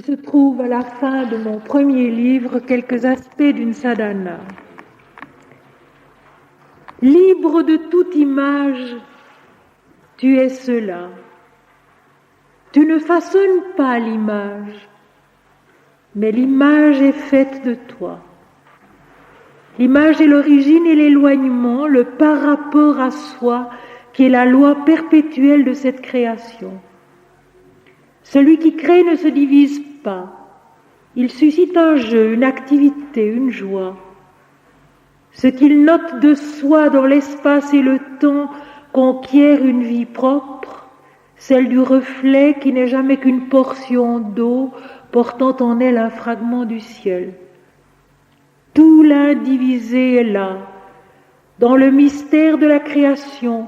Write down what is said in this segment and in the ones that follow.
Se trouve à la fin de mon premier livre quelques aspects d'une sadhana. Libre de toute image, tu es cela. Tu ne façonnes pas l'image, mais l'image est faite de toi. L'image est l'origine et l'éloignement, le par rapport à soi, qui est la loi perpétuelle de cette création. Celui qui crée ne se divise pas. Il suscite un jeu, une activité, une joie. Ce qu'il note de soi dans l'espace et le temps conquiert une vie propre, celle du reflet qui n'est jamais qu'une portion d'eau portant en elle un fragment du ciel. Tout l'indivisé est là, dans le mystère de la création,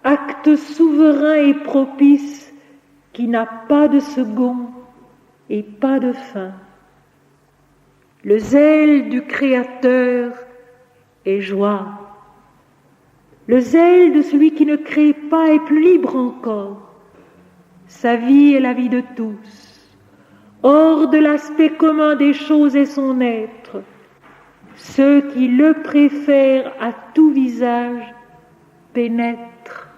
acte souverain et propice qui n'a pas de second et pas de fin. Le zèle du Créateur est joie. Le zèle de celui qui ne crée pas est plus libre encore. Sa vie est la vie de tous. Hors de l'aspect commun des choses est son être. Ceux qui le préfèrent à tout visage pénètrent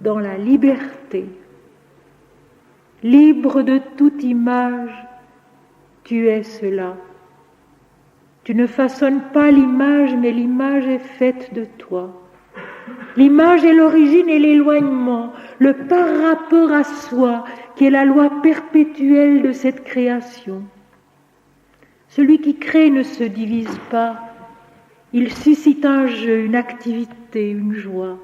dans la liberté. Libre de toute image, tu es cela. Tu ne façonnes pas l'image, mais l'image est faite de toi. L'image est l'origine et l'éloignement, le par rapport à soi, qui est la loi perpétuelle de cette création. Celui qui crée ne se divise pas, il suscite un jeu, une activité, une joie.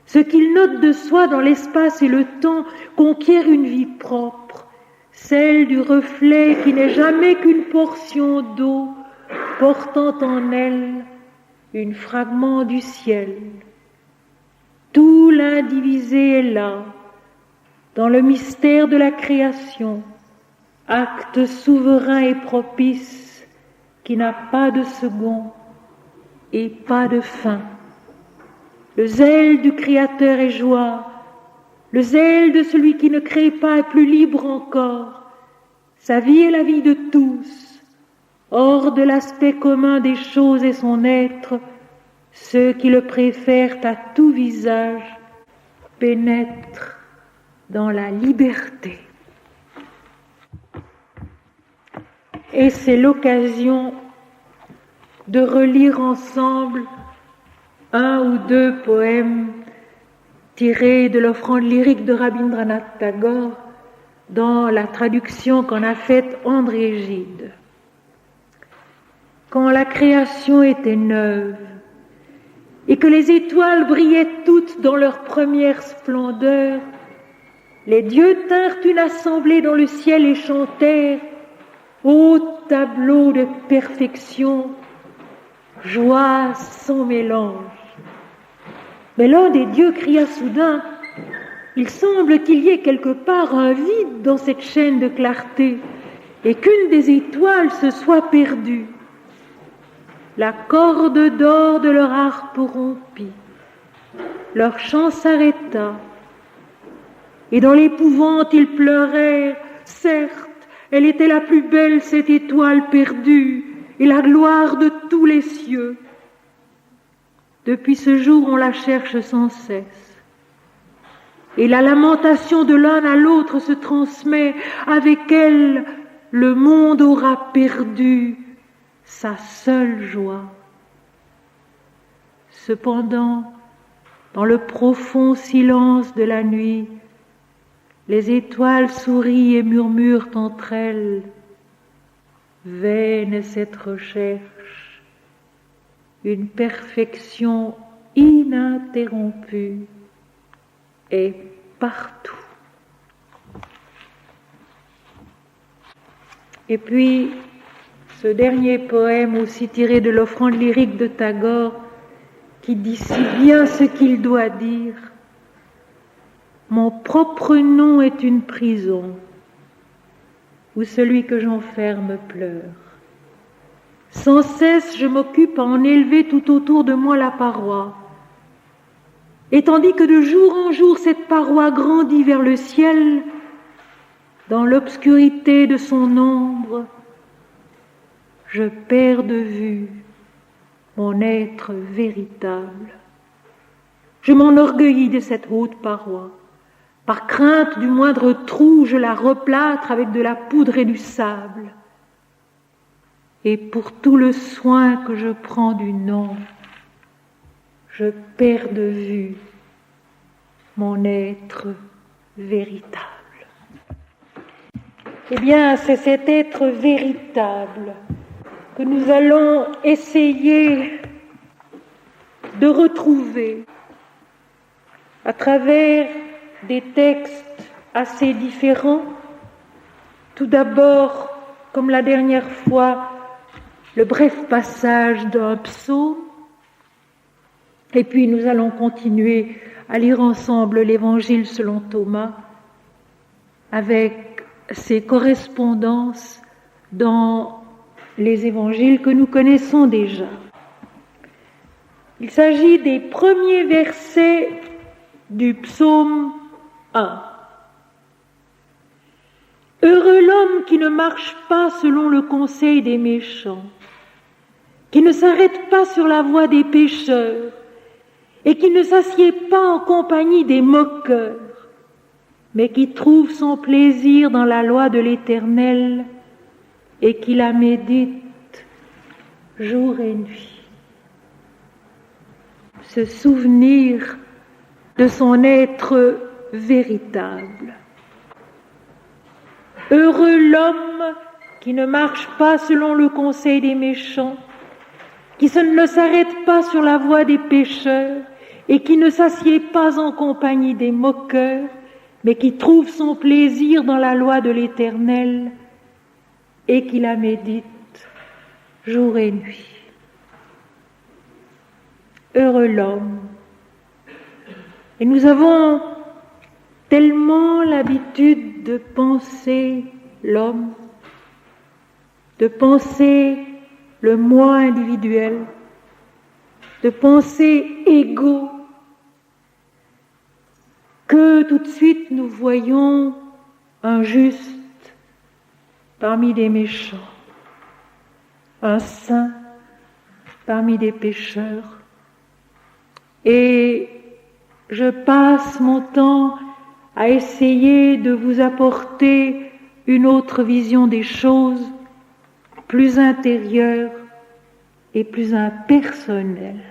Ce qu'il note de soi dans l'espace et le temps conquiert une vie propre, celle du reflet qui n'est jamais qu'une portion d'eau portant en elle un fragment du ciel. Tout l'indivisé est là, dans le mystère de la création, acte souverain et propice qui n'a pas de second et pas de fin. Le zèle du Créateur est joie, le zèle de celui qui ne crée pas est plus libre encore. Sa vie est la vie de tous, hors de l'aspect commun des choses et son être, ceux qui le préfèrent à tout visage pénètrent dans la liberté. Et c'est l'occasion de relire ensemble un ou deux poèmes tirés de l'offrande lyrique de Rabindranath Tagore dans la traduction qu'en a faite André Gide. Quand la création était neuve et que les étoiles brillaient toutes dans leur première splendeur, les dieux tinrent une assemblée dans le ciel et chantèrent « Ô tableau de perfection, joie sans mélange ». Mais l'un des dieux cria soudain « Il semble qu'il y ait quelque part un vide dans cette chaîne de clarté et qu'une des étoiles se soit perdue. » La corde d'or de leur harpe rompit, leur chant s'arrêta, et dans l'épouvante ils pleurèrent. Certes, elle était la plus belle, cette étoile perdue, et la gloire de tous les cieux. Depuis ce jour, on la cherche sans cesse. Et la lamentation de l'un à l'autre se transmet. Avec elle, le monde aura perdu sa seule joie. Cependant, dans le profond silence de la nuit, les étoiles sourient et murmurent entre elles. Vaine est cette recherche, une perfection ininterrompue est partout. Et puis, ce dernier poème aussi tiré de l'offrande lyrique de Tagore, qui dit si bien ce qu'il doit dire. Mon propre nom est une prison, où celui que j'enferme pleure. Sans cesse, je m'occupe à en élever tout autour de moi la paroi. Et tandis que de jour en jour cette paroi grandit vers le ciel, dans l'obscurité de son ombre, je perds de vue mon être véritable. Je m'enorgueillis de cette haute paroi. Par crainte du moindre trou, je la replâtre avec de la poudre et du sable. Et pour tout le soin que je prends du nom, je perds de vue mon être véritable. Eh bien, c'est cet être véritable que nous allons essayer de retrouver à travers des textes assez différents. Tout d'abord, comme la dernière fois, le bref passage d'un psaume. Et puis nous allons continuer à lire ensemble l'Évangile selon Thomas avec ses correspondances dans les évangiles que nous connaissons déjà. Il s'agit des premiers versets du psaume 1. Heureux l'homme qui ne marche pas selon le conseil des méchants, qui ne s'arrête pas sur la voie des pécheurs et qui ne s'assied pas en compagnie des moqueurs, mais qui trouve son plaisir dans la loi de l'Éternel et qui la médite jour et nuit. Se souvenir de son être véritable. Heureux l'homme qui ne marche pas selon le conseil des méchants, qui ne s'arrête pas sur la voie des pécheurs et qui ne s'assied pas en compagnie des moqueurs, mais qui trouve son plaisir dans la loi de l'Éternel et qui la médite jour et nuit. Heureux l'homme. Et nous avons tellement l'habitude de penser l'homme, de penser le moi individuel, de penser égaux, que tout de suite nous voyons un juste parmi des méchants, un saint parmi des pécheurs. Et je passe mon temps à essayer de vous apporter une autre vision des choses, plus intérieure et plus impersonnelle.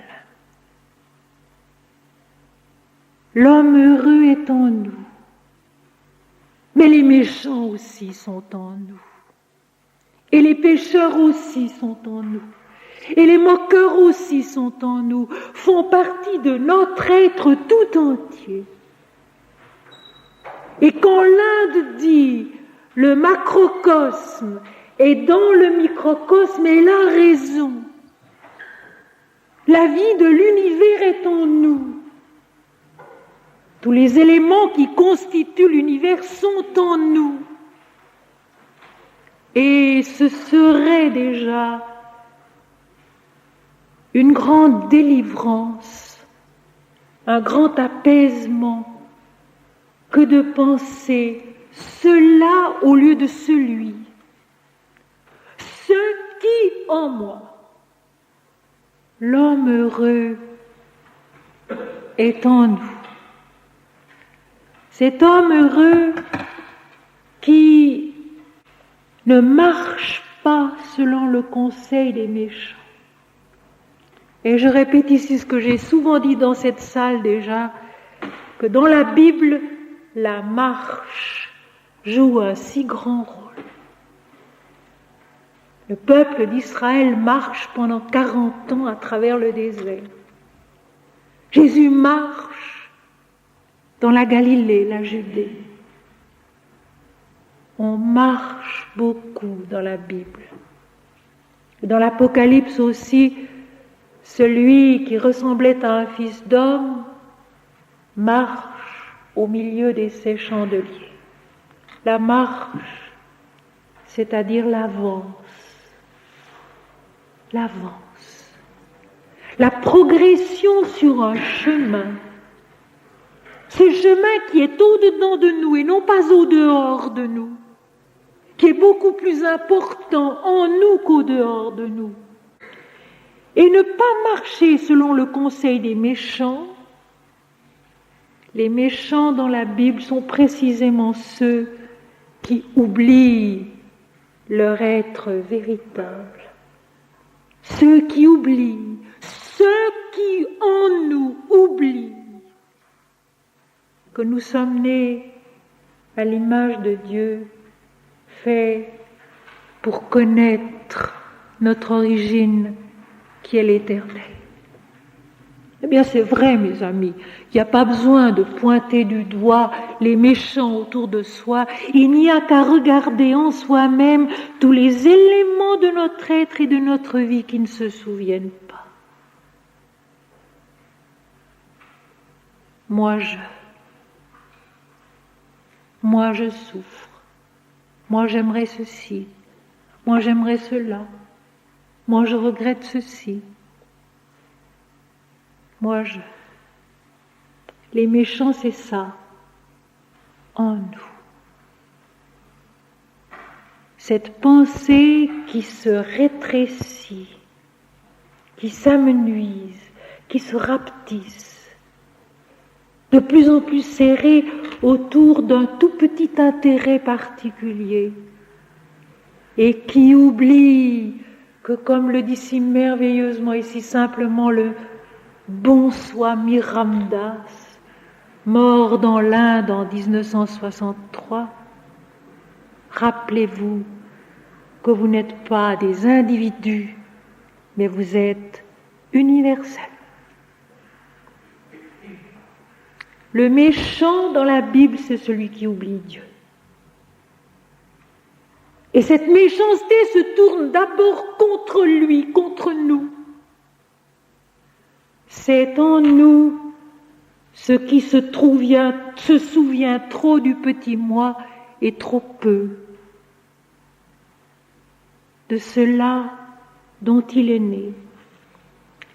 L'homme heureux est en nous, mais les méchants aussi sont en nous, et les pécheurs aussi sont en nous, et les moqueurs aussi sont en nous, font partie de notre être tout entier. Et quand l'Inde dit le macrocosme est dans le microcosme, elle a raison. La vie de l'univers est en nous. Tous les éléments qui constituent l'univers sont en nous. Et ce serait déjà une grande délivrance, un grand apaisement que de penser cela au lieu de celui. Ce qui en moi, l'homme heureux, est en nous. Cet homme heureux qui ne marche pas selon le conseil des méchants. Et je répète ici ce que j'ai souvent dit dans cette salle déjà, que dans la Bible, la marche joue un si grand rôle. Le peuple d'Israël marche pendant 40 ans à travers le désert. Jésus marche dans la Galilée, la Judée. On marche beaucoup dans la Bible. Dans l'Apocalypse aussi, celui qui ressemblait à un fils d'homme marche au milieu de ses chandeliers. La marche, c'est-à-dire l'avance. L'avance. La progression sur un chemin. Ce chemin qui est au-dedans de nous et non pas au-dehors de nous. beaucoup plus important en nous qu'au dehors de nous. Et ne pas marcher selon le conseil des méchants. Les méchants dans la Bible sont précisément ceux qui oublient leur être véritable. Ceux qui oublient, ceux qui en nous oublient que nous sommes nés à l'image de Dieu, faits pour connaître notre origine qui est l'éternel. Eh bien, c'est vrai, mes amis, il n'y a pas besoin de pointer du doigt les méchants autour de soi, il n'y a qu'à regarder en soi-même tous les éléments de notre être et de notre vie qui ne se souviennent pas. Moi je souffre, moi j'aimerais ceci, moi j'aimerais cela, moi je regrette ceci. Les méchants, c'est ça, en nous. Cette pensée qui se rétrécit, qui s'amenuise, qui se rapetisse, de plus en plus serrée autour d'un tout petit intérêt particulier, et qui oublie que, comme le dit si merveilleusement et si simplement le bon Swami Ramdas, mort dans l'Inde en 1963, rappelez-vous que vous n'êtes pas des individus, mais vous êtes universels. Le méchant dans la Bible, c'est celui qui oublie Dieu. Et cette méchanceté se tourne d'abord contre lui, contre nous. C'est en nous ce qui se souvient trop du petit moi et trop peu de cela dont il est né,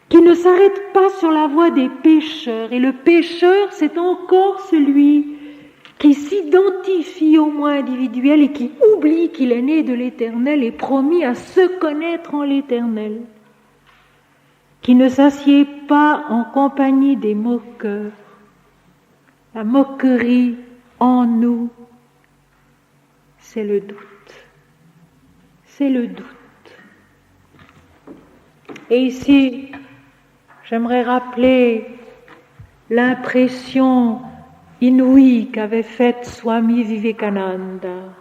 qui ne s'arrête pas sur la voie des pécheurs. Et le pécheur, c'est encore celui qui s'identifie au moi individuel et qui oublie qu'il est né de l'Éternel et promis à se connaître en l'Éternel, qui ne s'assied pas en compagnie des moqueurs. La moquerie en nous, c'est le doute. C'est le doute. Et ici, j'aimerais rappeler l'impression inouïe qu'avait faite Swami Vivekananda,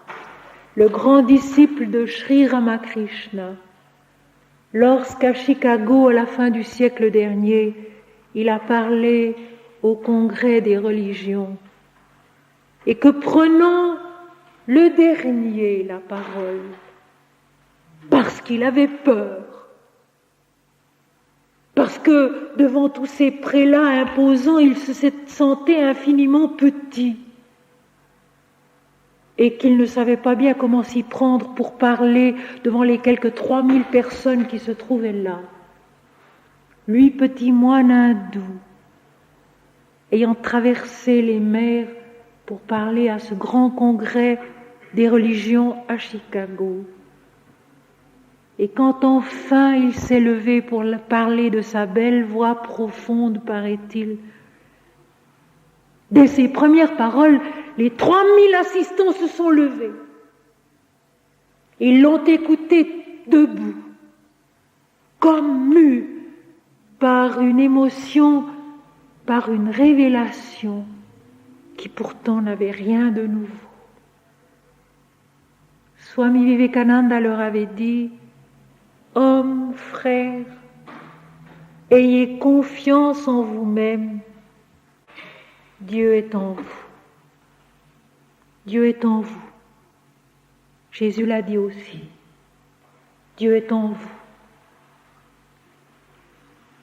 le grand disciple de Sri Ramakrishna, lorsqu'à Chicago, à la fin du siècle dernier, il a parlé au congrès des religions, et que prenant le dernier la parole, parce qu'il avait peur, parce que devant tous ces prélats imposants, il se sentait infiniment petit, et qu'il ne savait pas bien comment s'y prendre pour parler devant les quelques 3000 personnes qui se trouvaient là. Lui, petit moine hindou, ayant traversé les mers pour parler à ce grand congrès des religions à Chicago. Et quand enfin il s'est levé pour parler de sa belle voix profonde, paraît-il, dès ses premières paroles, les 3000 assistants se sont levés. Ils l'ont écouté debout, comme mus par une émotion, par une révélation qui pourtant n'avait rien de nouveau. Swami Vivekananda leur avait dit: hommes, frères, ayez confiance en vous-même. Dieu est en vous. Dieu est en vous. Jésus l'a dit aussi. Dieu est en vous.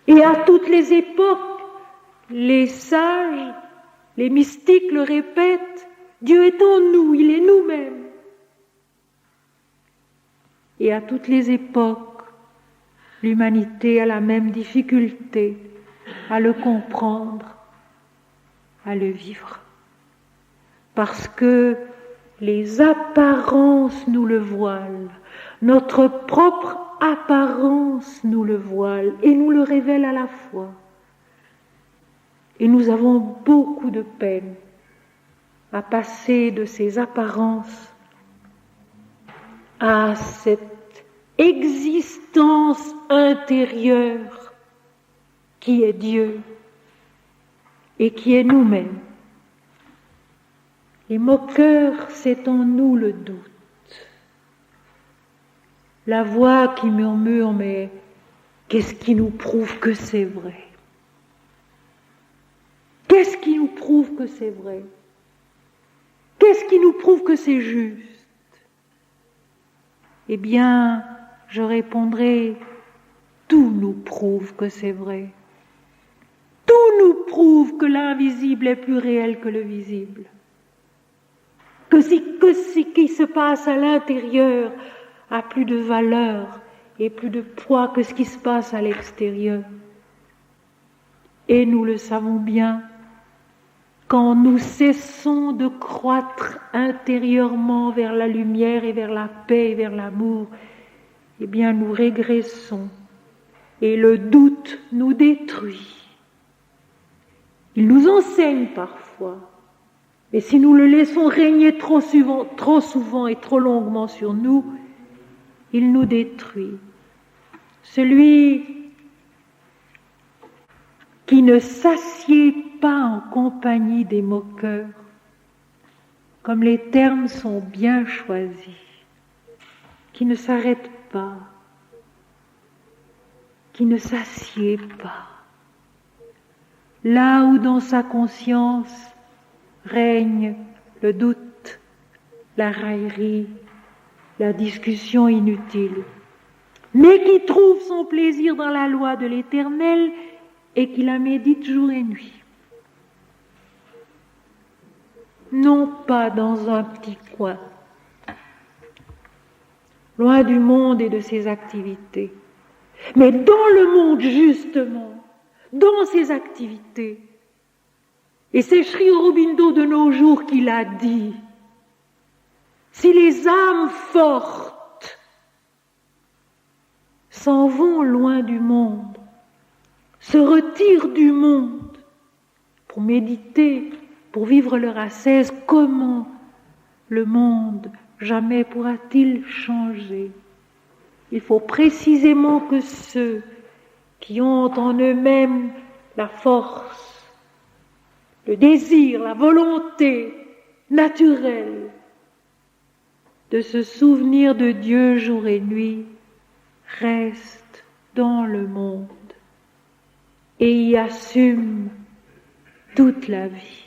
Et à toutes les époques, les sages, les mystiques le répètent, Dieu est en nous, il est nous-mêmes. Et à toutes les époques, l'humanité a la même difficulté à le comprendre, à le vivre. Parce que Les apparences nous le voilent. Notre propre apparence nous le voile et nous le révèle à la fois. Et nous avons beaucoup de peine à passer de ces apparences à cette existence intérieure qui est Dieu et qui est nous-mêmes. Les moqueurs, c'est en nous le doute. La voix qui murmure, mais qu'est-ce qui nous prouve que c'est vrai? Qu'est-ce qui nous prouve que c'est vrai? Qu'est-ce qui nous prouve que c'est juste? Eh bien, je répondrai, tout nous prouve que c'est vrai. Tout nous prouve que l'invisible est plus réel que le visible. Que ce qui se passe à l'intérieur a plus de valeur et plus de poids que ce qui se passe à l'extérieur. Et nous le savons bien, quand nous cessons de croître intérieurement vers la lumière et vers la paix et vers l'amour, eh bien nous régressons et le doute nous détruit. Il nous enseigne parfois, mais si nous le laissons régner trop souvent et trop longuement sur nous, il nous détruit. Celui qui ne s'assied pas en compagnie des moqueurs, comme les termes sont bien choisis, qui ne s'arrête pas, qui ne s'assied pas, là où dans sa conscience règne le doute, la raillerie, la discussion inutile, mais qui trouve son plaisir dans la loi de l'Éternel et qui la médite jour et nuit. Non pas dans un petit coin, loin du monde et de ses activités, mais dans le monde justement, dans ses activités. Et c'est Sri Aurobindo de nos jours qui l'a dit. Si les âmes fortes s'en vont loin du monde, se retirent du monde pour méditer, pour vivre leur ascèse, comment le monde jamais pourra-t-il changer? Il faut précisément que ceux qui ont en eux-mêmes la force, le désir, la volonté naturelle de se souvenir de Dieu jour et nuit, restent dans le monde et y assument toute la vie.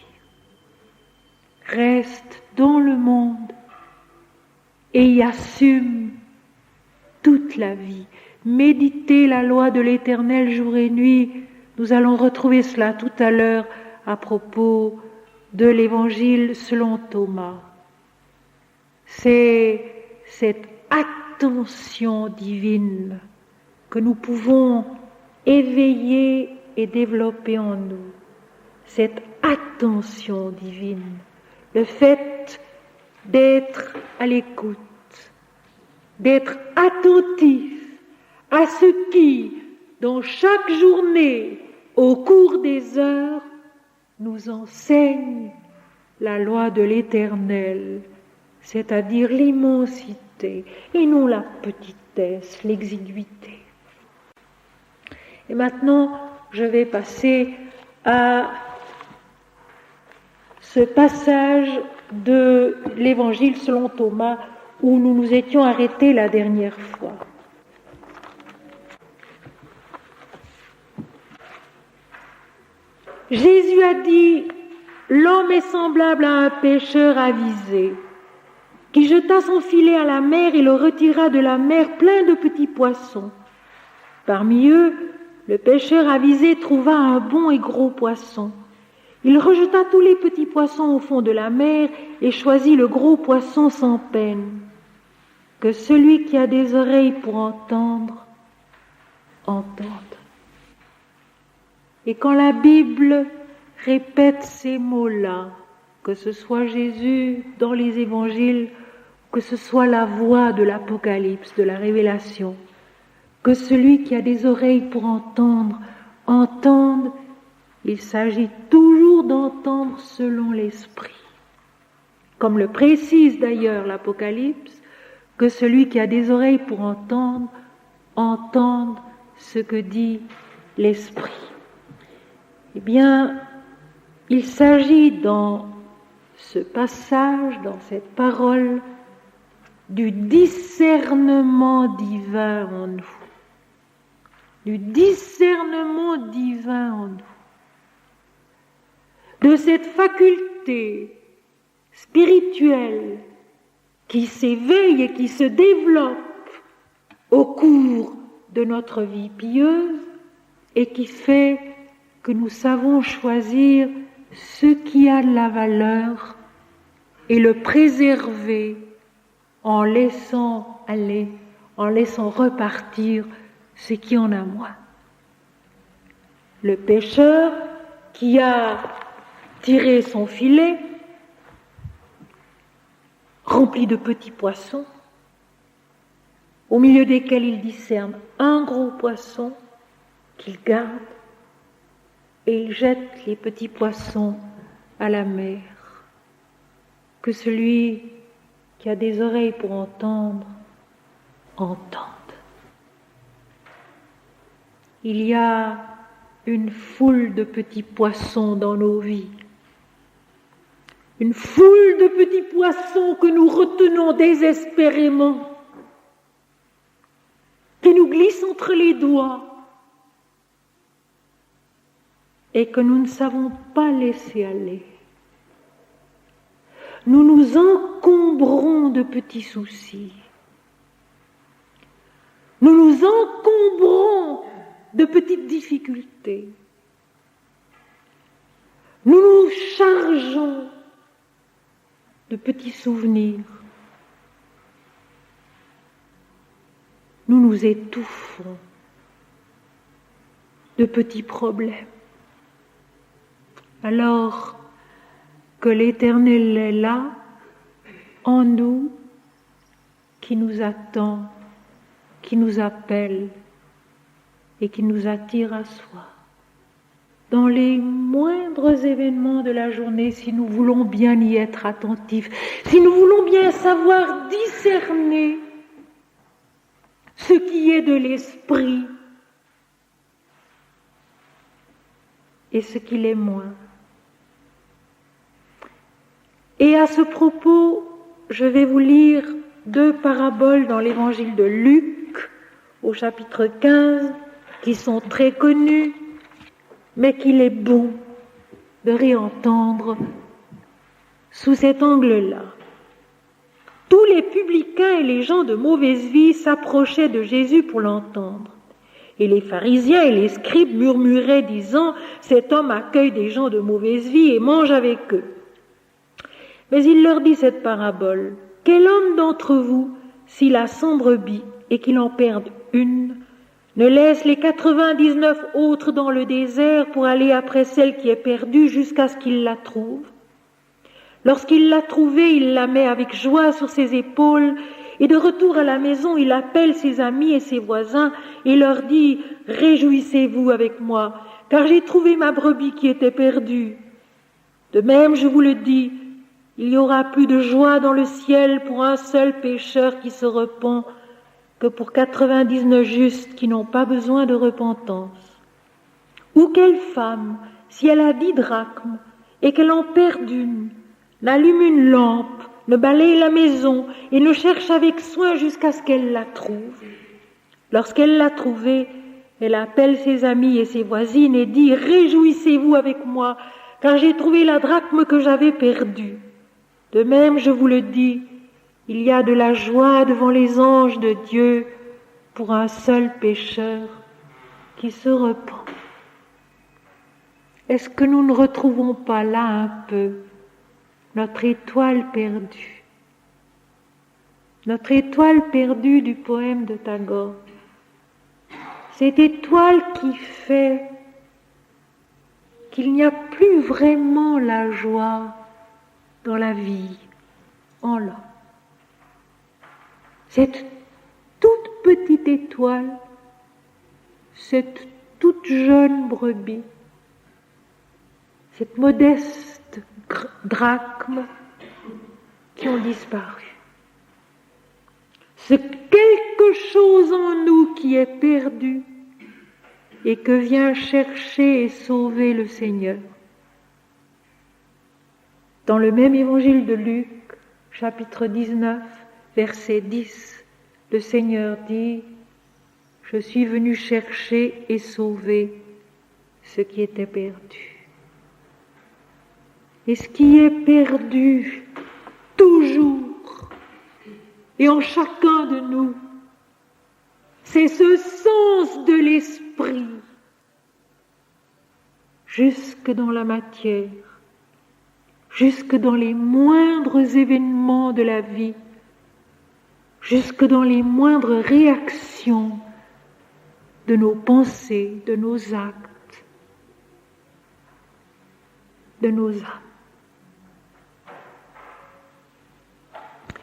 Restent dans le monde et y assument toute la vie. Méditer la loi de l'Éternel jour et nuit, nous allons retrouver cela tout à l'heure à propos de l'Évangile selon Thomas. C'est cette attention divine que nous pouvons éveiller et développer en nous. Cette attention divine, le fait d'être à l'écoute, d'être attentif à ce qui, dans chaque journée, au cours des heures, nous enseigne la loi de l'Éternel, c'est-à-dire l'immensité et non la petitesse, l'exiguïté. Et maintenant, je vais passer à ce passage de l'Évangile selon Thomas où nous nous étions arrêtés la dernière fois. Jésus a dit, l'homme est semblable à un pêcheur avisé, qui jeta son filet à la mer et le retira de la mer plein de petits poissons. Parmi eux, le pêcheur avisé trouva un bon et gros poisson. Il rejeta tous les petits poissons au fond de la mer et choisit le gros poisson sans peine. Que celui qui a des oreilles pour entendre, entende. Et quand la Bible répète ces mots-là, que ce soit Jésus dans les évangiles, que ce soit la voix de l'Apocalypse, de la Révélation, que celui qui a des oreilles pour entendre, entende. Il s'agit toujours d'entendre selon l'Esprit. Comme le précise d'ailleurs l'Apocalypse, que celui qui a des oreilles pour entendre, entende ce que dit l'Esprit. Eh bien, il s'agit dans ce passage, dans cette parole, du discernement divin en nous. Du discernement divin en nous. De cette faculté spirituelle qui s'éveille et qui se développe au cours de notre vie pieuse et qui fait que nous savons choisir ce qui a de la valeur et le préserver en laissant aller, en laissant repartir ce qui en a moins. Le pêcheur qui a tiré son filet rempli de petits poissons, au milieu desquels il discerne un gros poisson qu'il garde et il jette les petits poissons à la mer. Que celui qui a des oreilles pour entendre, entende. Il y a une foule de petits poissons dans nos vies. Une foule de petits poissons que nous retenons désespérément, qui nous glissent entre les doigts et que nous ne savons pas laisser aller. Nous nous encombrons de petits soucis. Nous nous encombrons de petites difficultés. Nous nous chargeons de petits souvenirs. Nous nous étouffons de petits problèmes. Alors que l'Éternel est là, en nous, qui nous attend, qui nous appelle et qui nous attire à soi. Dans les moindres événements de la journée, si nous voulons bien y être attentifs, si nous voulons bien savoir discerner ce qui est de l'esprit et ce qui l'est moins. Et à ce propos, je vais vous lire 2 paraboles dans l'évangile de Luc, au chapitre 15, qui sont très connues, mais qu'il est bon de réentendre sous cet angle-là. Tous les publicains et les gens de mauvaise vie s'approchaient de Jésus pour l'entendre. Et les pharisiens et les scribes murmuraient, disant « Cet homme accueille des gens de mauvaise vie et mange avec eux. » Mais il leur dit cette parabole. « Quel homme d'entre vous, s'il a 100 brebis et qu'il en perde une, ne laisse les 99 autres dans le désert pour aller après celle qui est perdue jusqu'à ce qu'il la trouve? Lorsqu'il l'a trouvée, il la met avec joie sur ses épaules et de retour à la maison, il appelle ses amis et ses voisins et leur dit « Réjouissez-vous avec moi, car j'ai trouvé ma brebis qui était perdue. » De même, je vous le dis, il y aura plus de joie dans le ciel pour un seul pécheur qui se repent que pour 99 justes qui n'ont pas besoin de repentance. Ou quelle femme, si elle a 10 drachmes et qu'elle en perd une, n'allume une lampe, ne balaye la maison et ne cherche avec soin jusqu'à ce qu'elle la trouve. Lorsqu'elle l'a trouvée, elle appelle ses amis et ses voisines et dit « Réjouissez-vous avec moi, car j'ai trouvé la drachme que j'avais perdue. » De même, je vous le dis, il y a de la joie devant les anges de Dieu pour un seul pécheur qui se repent. Est-ce que nous ne retrouvons pas là un peu notre étoile perdue? Notre étoile perdue du poème de Tagore. Cette étoile qui fait qu'il n'y a plus vraiment la joie dans la vie en l'homme. Cette toute petite étoile, cette toute jeune brebis, cette modeste drachme qui ont disparu. Ce quelque chose en nous qui est perdu et que vient chercher et sauver le Seigneur. Dans le même évangile de Luc, chapitre 19, verset 10, le Seigneur dit « Je suis venu chercher et sauver ce qui était perdu. » Et ce qui est perdu, toujours, et en chacun de nous, c'est ce sens de l'esprit, jusque dans la matière, jusque dans les moindres événements de la vie, jusque dans les moindres réactions de nos pensées, de nos actes, de nos âmes.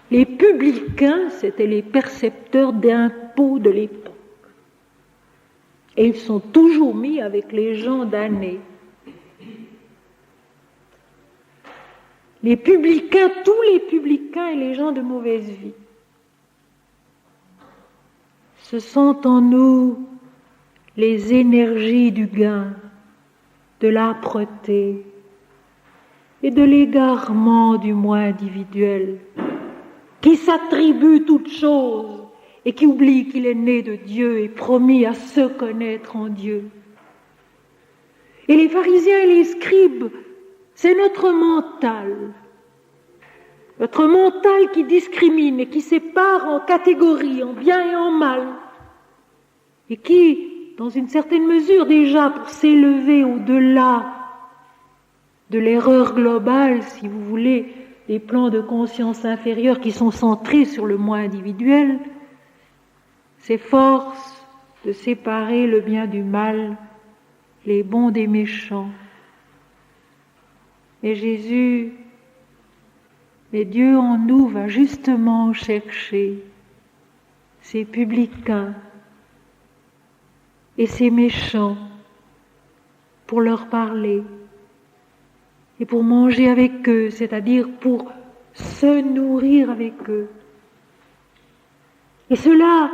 Les publicains, c'étaient les percepteurs d'impôts de l'époque. Et ils sont toujours mis avec les gens damnés. Les publicains, tous les publicains et les gens de mauvaise vie. Ce sont en nous les énergies du gain, de l'âpreté et de l'égarement du moi individuel, qui s'attribue toute chose et qui oublie qu'il est né de Dieu et promis à se connaître en Dieu. Et les pharisiens et les scribes, c'est notre mental qui discrimine et qui sépare en catégories, en bien et en mal, et qui, dans une certaine mesure déjà, pour s'élever au-delà de l'erreur globale, si vous voulez, les plans de conscience inférieurs qui sont centrés sur le moi individuel, s'efforcent de séparer le bien du mal, les bons des méchants. Et Jésus, mais Dieu en nous va justement chercher ces publicains et ces méchants pour leur parler et pour manger avec eux, c'est-à-dire pour se nourrir avec eux. Et cela,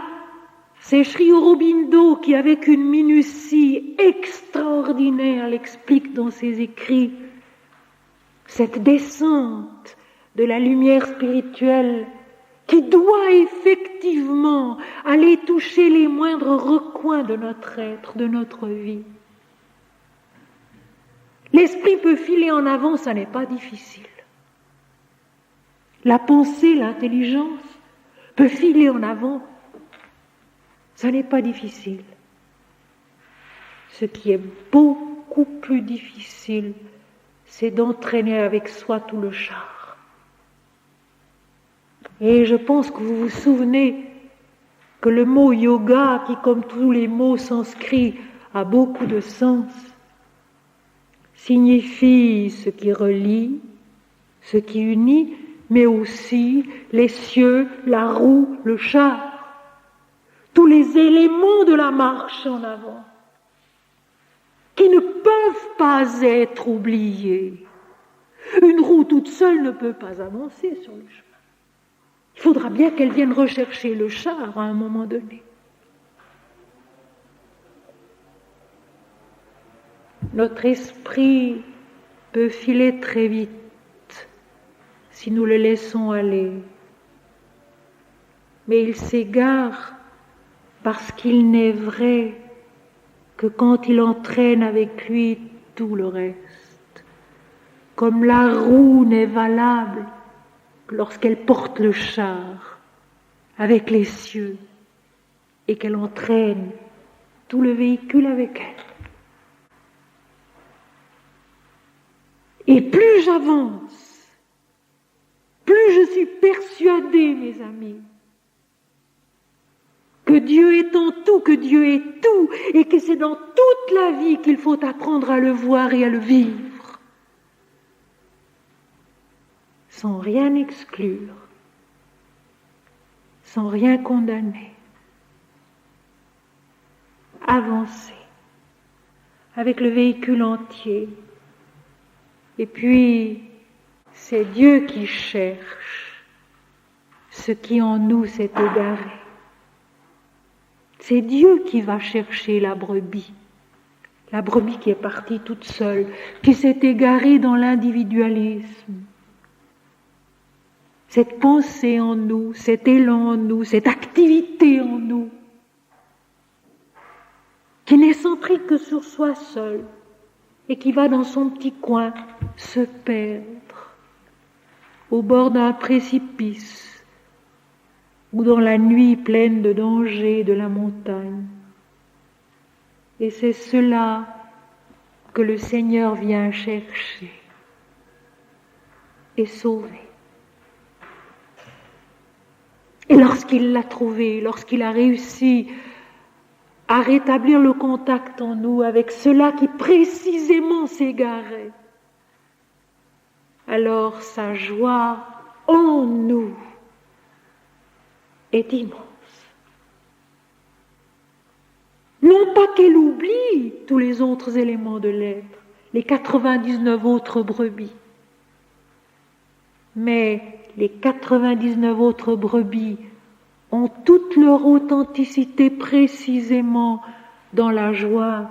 c'est Sri Aurobindo qui, avec une minutie extraordinaire, l'explique dans ses écrits, cette descente de la lumière spirituelle qui doit effectivement aller toucher les moindres recoins de notre être, de notre vie. L'esprit peut filer en avant, ça n'est pas difficile. La pensée, l'intelligence peut filer en avant, ça n'est pas difficile. Ce qui est beaucoup plus difficile, c'est d'entraîner avec soi tout le char. Et je pense que vous vous souvenez que le mot yoga, qui comme tous les mots sanscrits a beaucoup de sens, signifie ce qui relie, ce qui unit, mais aussi les cieux, la roue, le char, tous les éléments de la marche en avant, qui ne peuvent pas être oubliés. Une roue toute seule ne peut pas avancer sur le chemin. Il faudra bien qu'elle vienne rechercher le char à un moment donné. Notre esprit peut filer très vite si nous le laissons aller. Mais il s'égare parce qu'il n'est vrai que quand il entraîne avec lui tout le reste. Comme la roue n'est valable que lorsqu'elle porte le char avec les cieux et qu'elle entraîne tout le véhicule avec elle. Et plus j'avance, plus je suis persuadée, mes amis, que Dieu est en tout, que Dieu est tout, et que c'est dans toute la vie qu'il faut apprendre à le voir et à le vivre. sans rien exclure, sans rien condamner. Avancer avec le véhicule entier. Et puis, c'est Dieu qui cherche ce qui en nous s'est égaré. C'est Dieu qui va chercher la brebis qui est partie toute seule, qui s'est égarée dans l'individualisme. Cette pensée en nous, cet élan en nous, cette activité en nous, qui n'est centrée que sur soi seul et qui va dans son petit coin se perdre au bord d'un précipice ou dans la nuit pleine de dangers de la montagne. Et c'est cela que le Seigneur vient chercher et sauver. Et lorsqu'il l'a trouvé, lorsqu'il a réussi à rétablir le contact en nous avec cela qui précisément s'égarait, alors sa joie en nous est immense. Non pas qu'elle oublie tous les autres éléments de l'être, les 99 autres brebis, mais les 99 autres brebis ont toute leur authenticité précisément dans la joie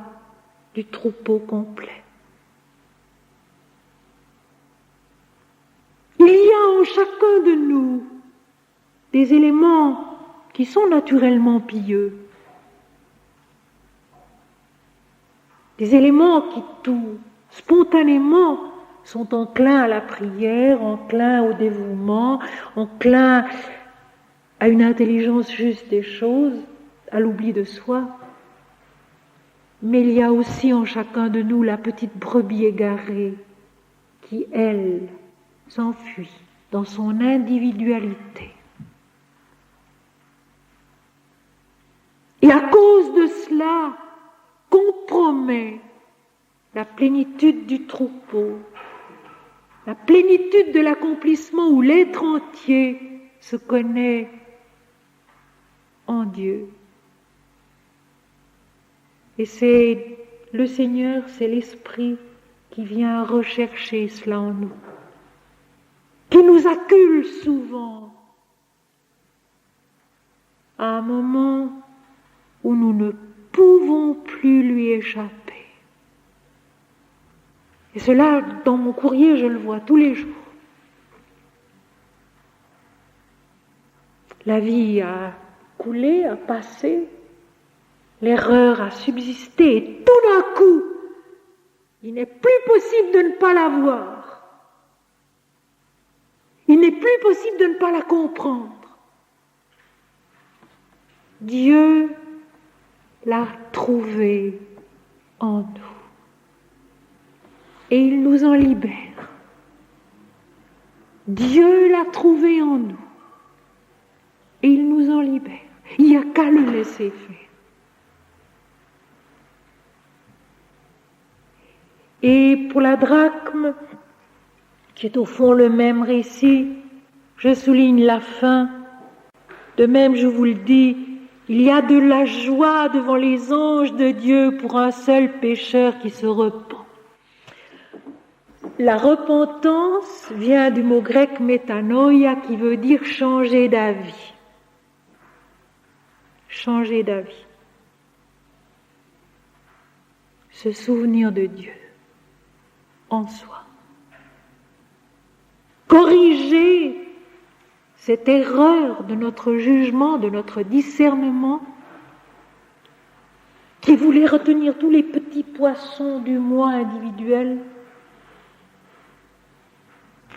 du troupeau complet. Il y a en chacun de nous des éléments qui sont naturellement pieux, des éléments qui tout spontanément sont enclins à la prière, enclins au dévouement, enclins à une intelligence juste des choses, à l'oubli de soi. Mais il y a aussi en chacun de nous la petite brebis égarée qui, elle, s'enfuit dans son individualité. Et à cause de cela, compromet la plénitude du troupeau, la plénitude de l'accomplissement où l'être entier se connaît en Dieu. Et c'est le Seigneur, c'est l'Esprit qui vient rechercher cela en nous, qui nous accule souvent à un moment où nous ne pouvons plus lui échapper. Et cela, dans mon courrier, je le vois tous les jours. La vie a coulé, a passé, l'erreur a subsisté, et tout d'un coup, il n'est plus possible de ne pas la voir. Il n'est plus possible de ne pas la comprendre. Dieu l'a trouvée en nous. Et il nous en libère. Dieu l'a trouvée en nous. Et il nous en libère. Il n'y a qu'à le laisser faire. Et pour la drachme, qui est au fond le même récit, je souligne la fin. De même, je vous le dis, il y a de la joie devant les anges de Dieu pour un seul pécheur qui se repent. La repentance vient du mot grec métanoïa qui veut dire changer d'avis. Changer d'avis. Se souvenir de Dieu en soi. Corriger cette erreur de notre jugement, de notre discernement, qui voulait retenir tous les petits poissons du moi individuel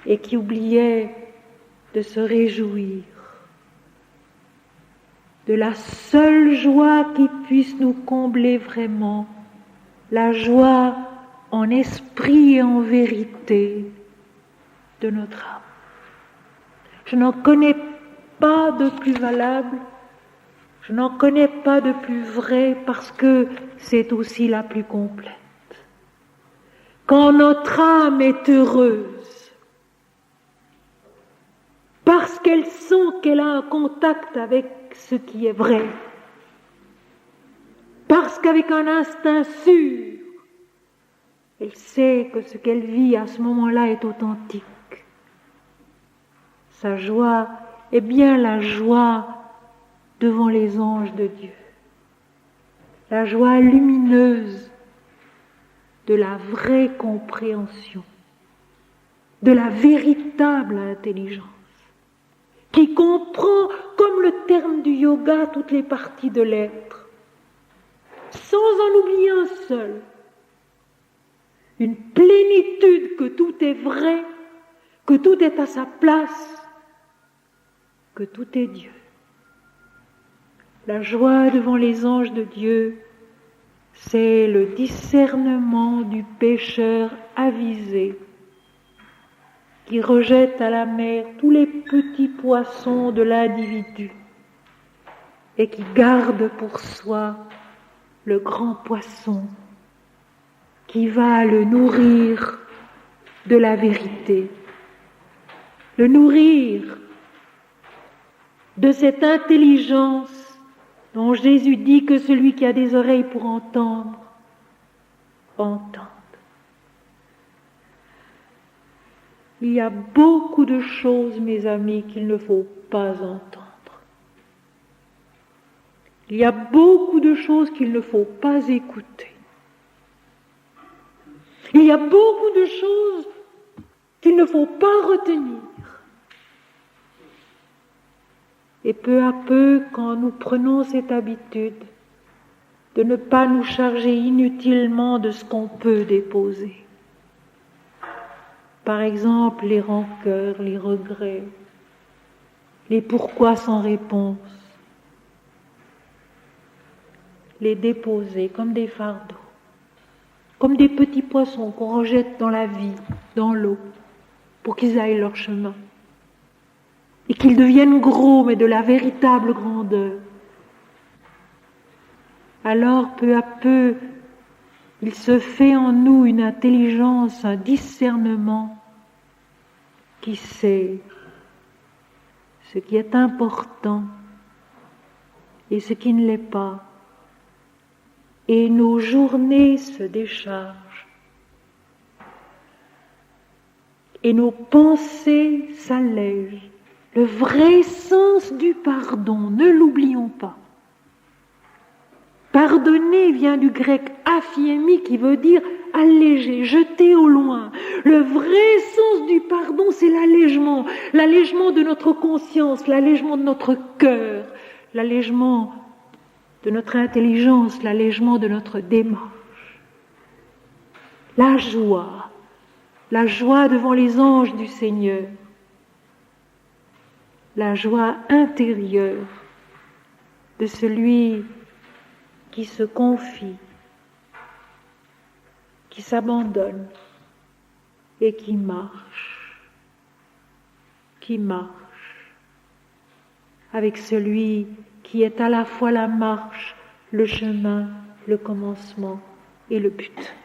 et qui oubliait de se réjouir de la seule joie qui puisse nous combler vraiment, la joie en esprit et en vérité de notre âme. Je n'en connais pas de plus valable, je n'en connais pas de plus vrai parce que c'est aussi la plus complète. Quand notre âme est heureuse, parce qu'elle sent qu'elle a un contact avec ce qui est vrai, parce qu'avec un instinct sûr, elle sait que ce qu'elle vit à ce moment-là est authentique. Sa joie est bien la joie devant les anges de Dieu, la joie lumineuse de la vraie compréhension, de la véritable intelligence, qui comprend, comme le terme du yoga, toutes les parties de l'être, sans en oublier un seul, une plénitude que tout est vrai, que tout est à sa place, que tout est Dieu. La joie devant les anges de Dieu, c'est le discernement du pécheur avisé qui rejette à la mer tous les petits poissons de l'individu et qui garde pour soi le grand poisson qui va le nourrir de la vérité, le nourrir de cette intelligence dont Jésus dit que celui qui a des oreilles pour entendre, entende. Il y a beaucoup de choses, mes amis, qu'il ne faut pas entendre. Il y a beaucoup de choses qu'il ne faut pas écouter. Il y a beaucoup de choses qu'il ne faut pas retenir. Et peu à peu, quand nous prenons cette habitude de ne pas nous charger inutilement de ce qu'on peut déposer, par exemple les rancœurs, les regrets, les pourquoi sans réponse, les déposer comme des fardeaux, comme des petits poissons qu'on rejette dans la vie, dans l'eau, pour qu'ils aillent leur chemin. Et qu'ils deviennent gros, mais de la véritable grandeur. Alors, peu à peu, il se fait en nous une intelligence, un discernement qui sait ce qui est important et ce qui ne l'est pas. Et nos journées se déchargent. Et nos pensées s'allègent. Le vrai sens du pardon, ne l'oublions pas. Pardonner vient du grec aphiemi qui veut dire alléger, jeter au loin. Le vrai sens du pardon, c'est l'allègement. L'allègement de notre conscience, l'allègement de notre cœur, l'allègement de notre intelligence, l'allègement de notre démarche. La joie devant les anges du Seigneur. La joie intérieure de celui qui se confie, qui s'abandonne et qui marche avec celui qui est à la fois la marche, le chemin, le commencement et le but.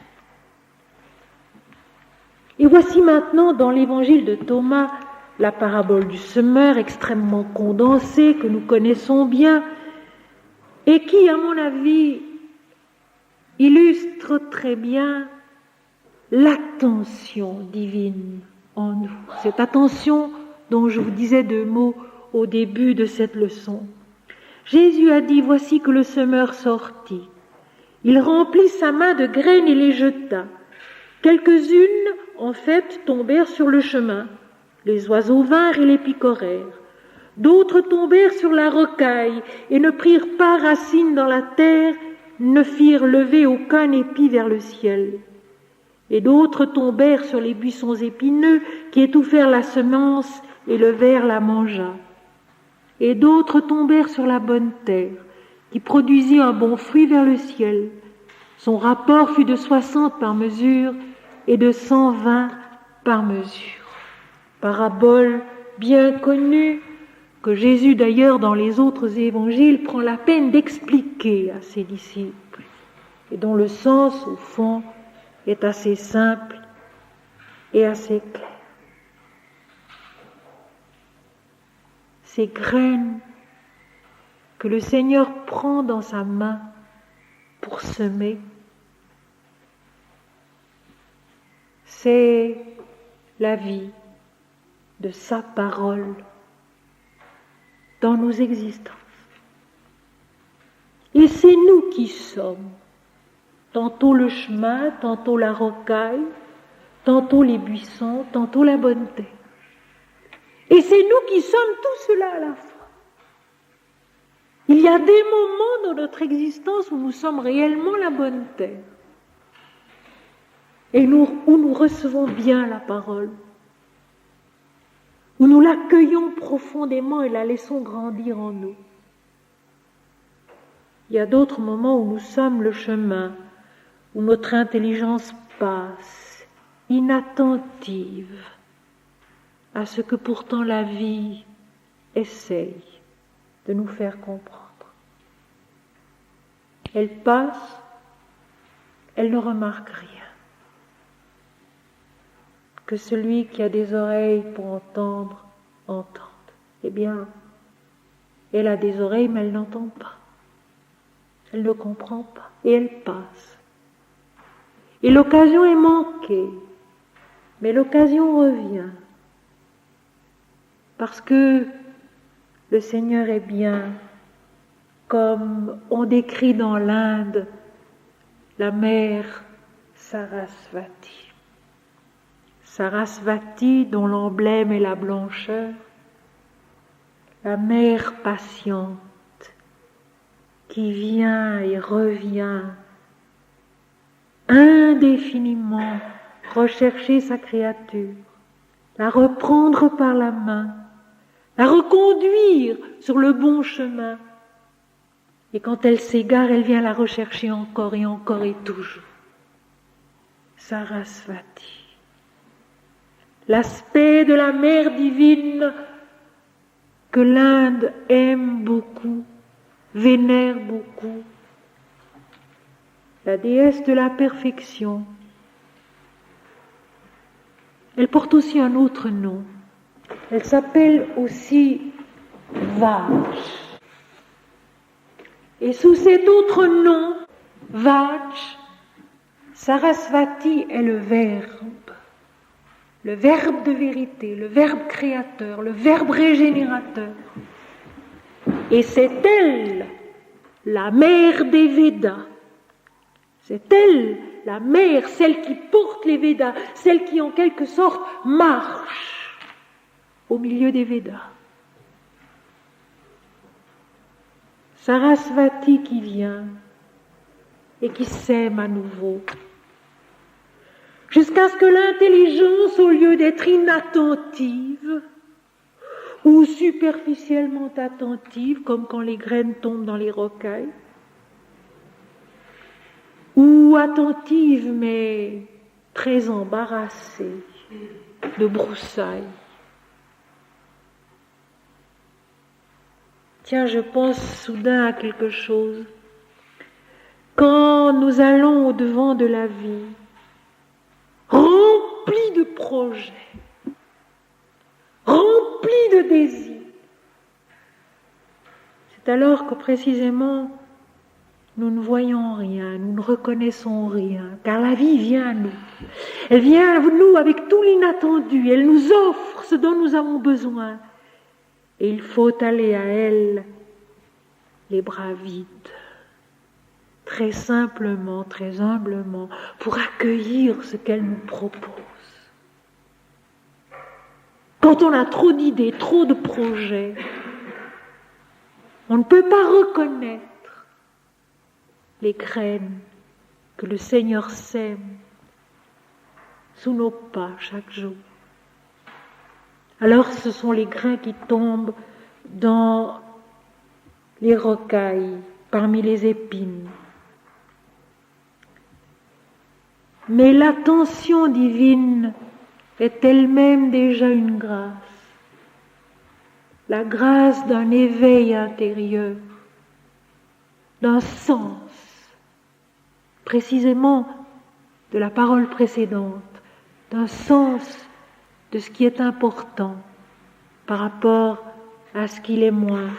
Et voici maintenant dans l'évangile de Thomas la parabole du semeur extrêmement condensée que nous connaissons bien et qui, à mon avis, illustre très bien l'attention divine en nous. Cette attention dont je vous disais 2 mots au début de cette leçon. Jésus a dit, voici que le semeur sortit. Il remplit sa main de graines et les jeta. Quelques-unes, en fait, tombèrent sur le chemin. Les oiseaux vinrent et les picorèrent. D'autres tombèrent sur la rocaille et ne prirent pas racine dans la terre, ne firent lever aucun épi vers le ciel. Et d'autres tombèrent sur les buissons épineux qui étouffèrent la semence et le ver la mangea. Et d'autres tombèrent sur la bonne terre, qui produisit un bon fruit vers le ciel. Son rapport fut de 60 par mesure et de 120 par mesure. Parabole bien connue, que Jésus d'ailleurs dans les autres évangiles prend la peine d'expliquer à ses disciples, et dont le sens, au fond, est assez simple et assez clair. ces graines que le Seigneur prend dans sa main pour semer. C'est la vie de sa parole dans nos existences. Et c'est nous qui sommes, tantôt le chemin, tantôt la rocaille, tantôt les buissons, tantôt la bonne terre. Et c'est nous qui sommes tout cela à la fois. Il y a des moments dans notre existence où nous sommes réellement la bonne terre. Et où nous recevons bien la parole, où nous l'accueillons profondément et la laissons grandir en nous. Il y a d'autres moments où nous sommes le chemin, où notre intelligence passe, inattentive à ce que pourtant la vie essaye de nous faire comprendre. Elle passe, elle ne remarque rien. Que celui qui a des oreilles pour entendre, entende. Eh bien, elle a des oreilles, mais elle n'entend pas. Elle ne comprend pas. Et elle passe. Et l'occasion est manquée. Mais l'occasion revient. Parce que le Seigneur est bien, comme on décrit dans l'Inde, la mer Sarasvati. Sarasvati, dont l'emblème est la blancheur, la mère patiente qui vient et revient indéfiniment rechercher sa créature, la reprendre par la main, la reconduire sur le bon chemin. Et quand elle s'égare, elle vient la rechercher encore et toujours. Sarasvati. L'aspect de la mère divine que l'Inde aime beaucoup, vénère beaucoup. La déesse de la perfection. Elle porte aussi un autre nom. Elle s'appelle aussi Vaj. Et sous cet autre nom, Vaj, Sarasvati est le verbe de vérité, le verbe créateur, le verbe régénérateur. Et c'est elle, la mère des Védas. C'est elle, la mère, celle qui porte les Védas, celle qui en quelque sorte marche au milieu des Védas. Sarasvati qui vient et qui sème à nouveau. Jusqu'à ce que l'intelligence, au lieu d'être inattentive ou superficiellement attentive, comme quand les graines tombent dans les rocailles, ou attentive mais très embarrassée de broussailles. Tiens, je pense soudain à quelque chose. Quand nous allons au-devant de la vie, remplis de projets, remplis de désirs, c'est alors que précisément nous ne voyons rien, nous ne reconnaissons rien, car la vie vient à nous. Elle vient à nous avec tout l'inattendu, elle nous offre ce dont nous avons besoin. Et il faut aller à elle les bras vides, très simplement, très humblement, pour accueillir ce qu'elle nous propose. Quand on a trop d'idées, trop de projets, on ne peut pas reconnaître les graines que le Seigneur sème sous nos pas chaque jour. Alors ce sont les grains qui tombent dans les rocailles, parmi les épines. Mais l'attention divine est elle-même déjà une grâce. La grâce d'un éveil intérieur, d'un sens, précisément de la parole précédente, d'un sens de ce qui est important par rapport à ce qu'il est moins.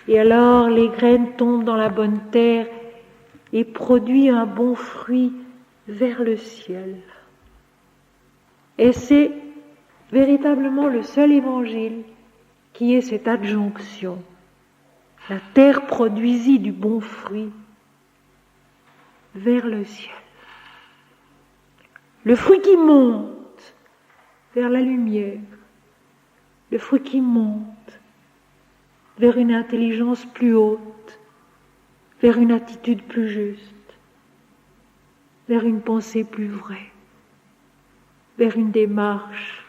Et alors les graines tombent dans la bonne terre et produisent un bon fruit vers le ciel. Et c'est véritablement le seul évangile qui ait cette adjonction. La terre produisit du bon fruit vers le ciel. Le fruit qui monte vers la lumière, le fruit qui monte vers une intelligence plus haute, vers une attitude plus juste, vers une pensée plus vraie, vers une démarche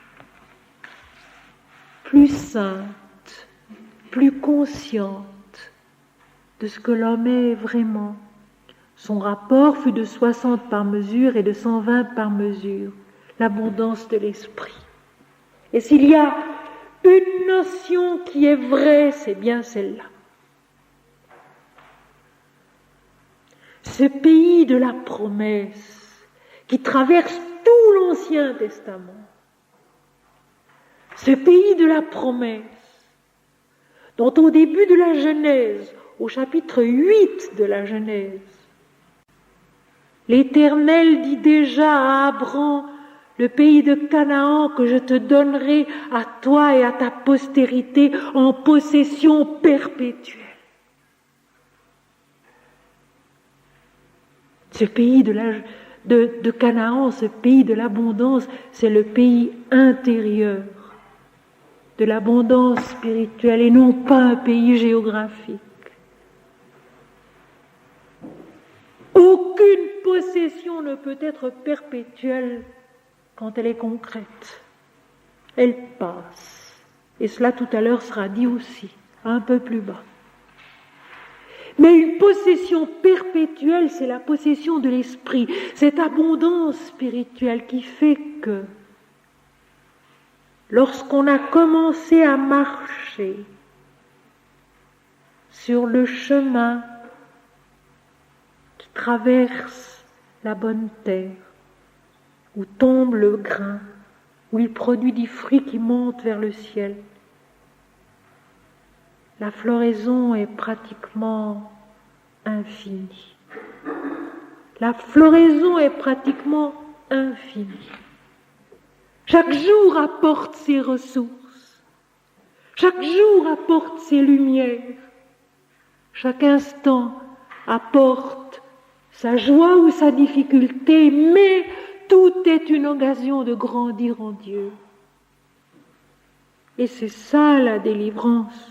plus sainte, plus consciente de ce que l'homme est vraiment. Son rapport fut de 60 par mesure et de 120 par mesure, l'abondance de l'esprit. Et s'il y a une notion qui est vraie, c'est bien celle-là. Ce pays de la promesse qui traverse tout l'Ancien Testament, ce pays de la promesse dont au début de la Genèse, au chapitre 8 de la Genèse, l'Éternel dit déjà à Abraham, le pays de Canaan que je te donnerai à toi et à ta postérité en possession perpétuelle. Ce pays de Canaan, ce pays de l'abondance, c'est le pays intérieur de l'abondance spirituelle et non pas un pays géographique. Aucune possession ne peut être perpétuelle quand elle est concrète. Elle passe. Et cela tout à l'heure sera dit aussi, un peu plus bas. Mais une possession perpétuelle, c'est la possession de l'esprit, cette abondance spirituelle qui fait que lorsqu'on a commencé à marcher sur le chemin qui traverse la bonne terre, où tombe le grain, où il produit des fruits qui montent vers le ciel, la floraison est pratiquement infinie. La floraison est pratiquement infinie. Chaque jour apporte ses ressources. Chaque jour apporte ses lumières. Chaque instant apporte sa joie ou sa difficulté, mais tout est une occasion de grandir en Dieu. Et c'est ça la délivrance.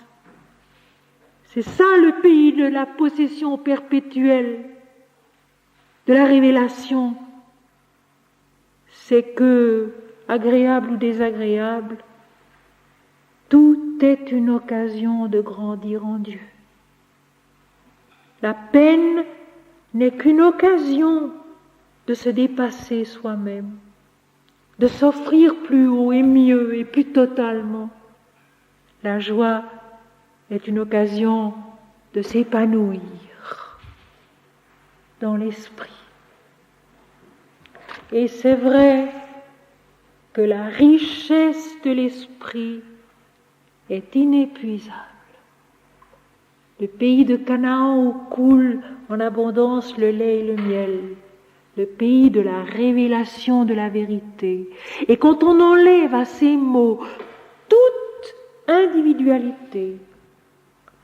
C'est ça le pays de la possession perpétuelle, de la révélation. C'est que, agréable ou désagréable, tout est une occasion de grandir en Dieu. La peine n'est qu'une occasion de se dépasser soi-même, de s'offrir plus haut et mieux et plus totalement. La joie est une occasion de s'épanouir dans l'esprit. Et c'est vrai que la richesse de l'esprit est inépuisable. Le pays de Canaan où coule en abondance le lait et le miel, le pays de la révélation de la vérité. Et quand on enlève à ces mots toute individualité,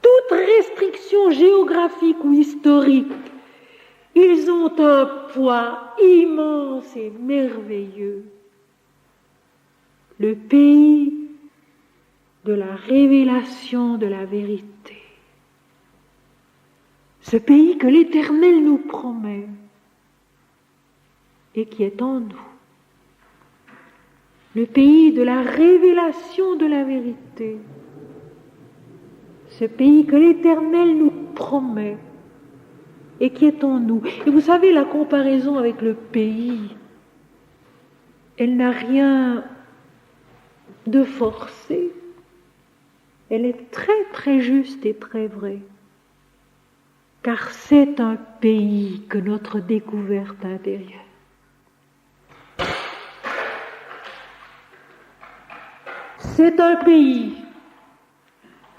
toute restriction géographique ou historique, ils ont un poids immense et merveilleux. Le pays de la révélation de la vérité. Ce pays que l'Éternel nous promet et qui est en nous. Le pays de la révélation de la vérité. Ce pays que l'Éternel nous promet et qui est en nous. Et vous savez, la comparaison avec le pays, elle n'a rien de forcé. Elle est très très juste et très vraie. Car c'est un pays que notre découverte intérieure. C'est un pays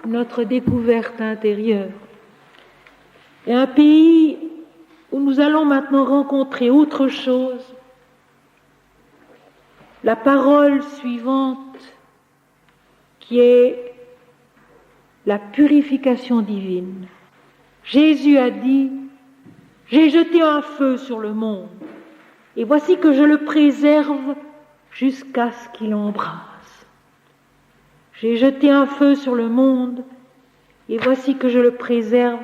notre découverte intérieure. Et un pays où nous allons maintenant rencontrer autre chose, la parole suivante qui est la purification divine. Jésus a dit, « J'ai jeté un feu sur le monde, et voici que je le préserve jusqu'à ce qu'il embrase. J'ai jeté un feu sur le monde, et voici que je le préserve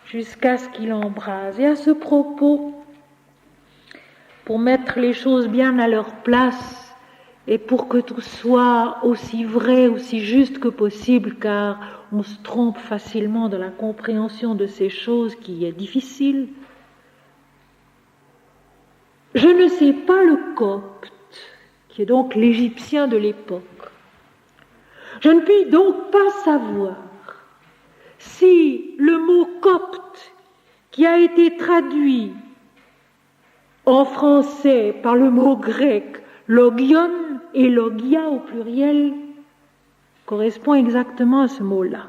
jusqu'à ce qu'il embrase. » Et à ce propos, pour mettre les choses bien à leur place, et pour que tout soit aussi vrai, aussi juste que possible, car on se trompe facilement dans la compréhension de ces choses qui est difficile. Je ne sais pas le copte, qui est donc l'égyptien de l'époque. Je ne puis donc pas savoir si le mot copte, qui a été traduit en français par le mot grec logion et logia au pluriel, correspond exactement à ce mot-là.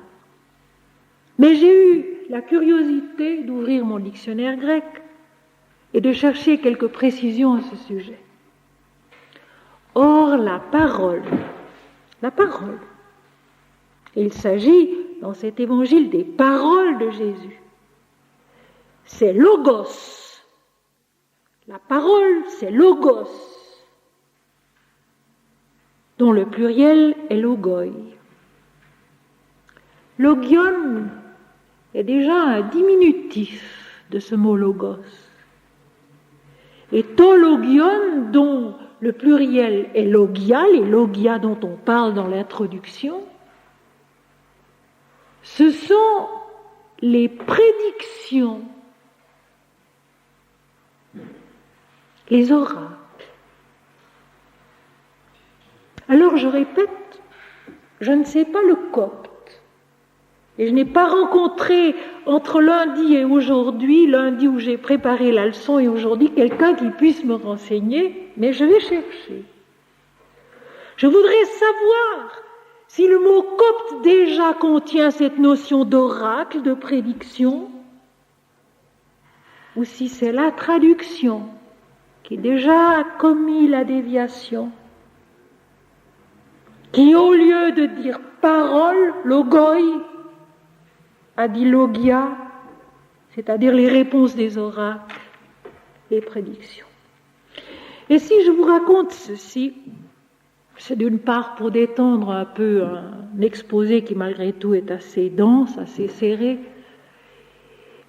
Mais j'ai eu la curiosité d'ouvrir mon dictionnaire grec et de chercher quelques précisions à ce sujet. Or, la parole, il s'agit dans cet évangile des paroles de Jésus. C'est logos. La parole, c'est logos, dont le pluriel est logoi. Logion est déjà un diminutif de ce mot logos. Et to logion, dont le pluriel est logia, les logia dont on parle dans l'introduction, ce sont les prédictions, les oracles. Alors je répète, je ne sais pas le copte, et je n'ai pas rencontré entre lundi et aujourd'hui, lundi où j'ai préparé la leçon et aujourd'hui, quelqu'un qui puisse me renseigner, mais je vais chercher. Je voudrais savoir si le mot copte déjà contient cette notion d'oracle, de prédiction, ou si c'est la traduction qui déjà a commis la déviation, qui au lieu de dire parole, logoi, a dit logia, c'est-à-dire les réponses des oracles, les prédictions. Et si je vous raconte ceci, c'est d'une part pour détendre un peu un exposé qui malgré tout est assez dense, assez serré,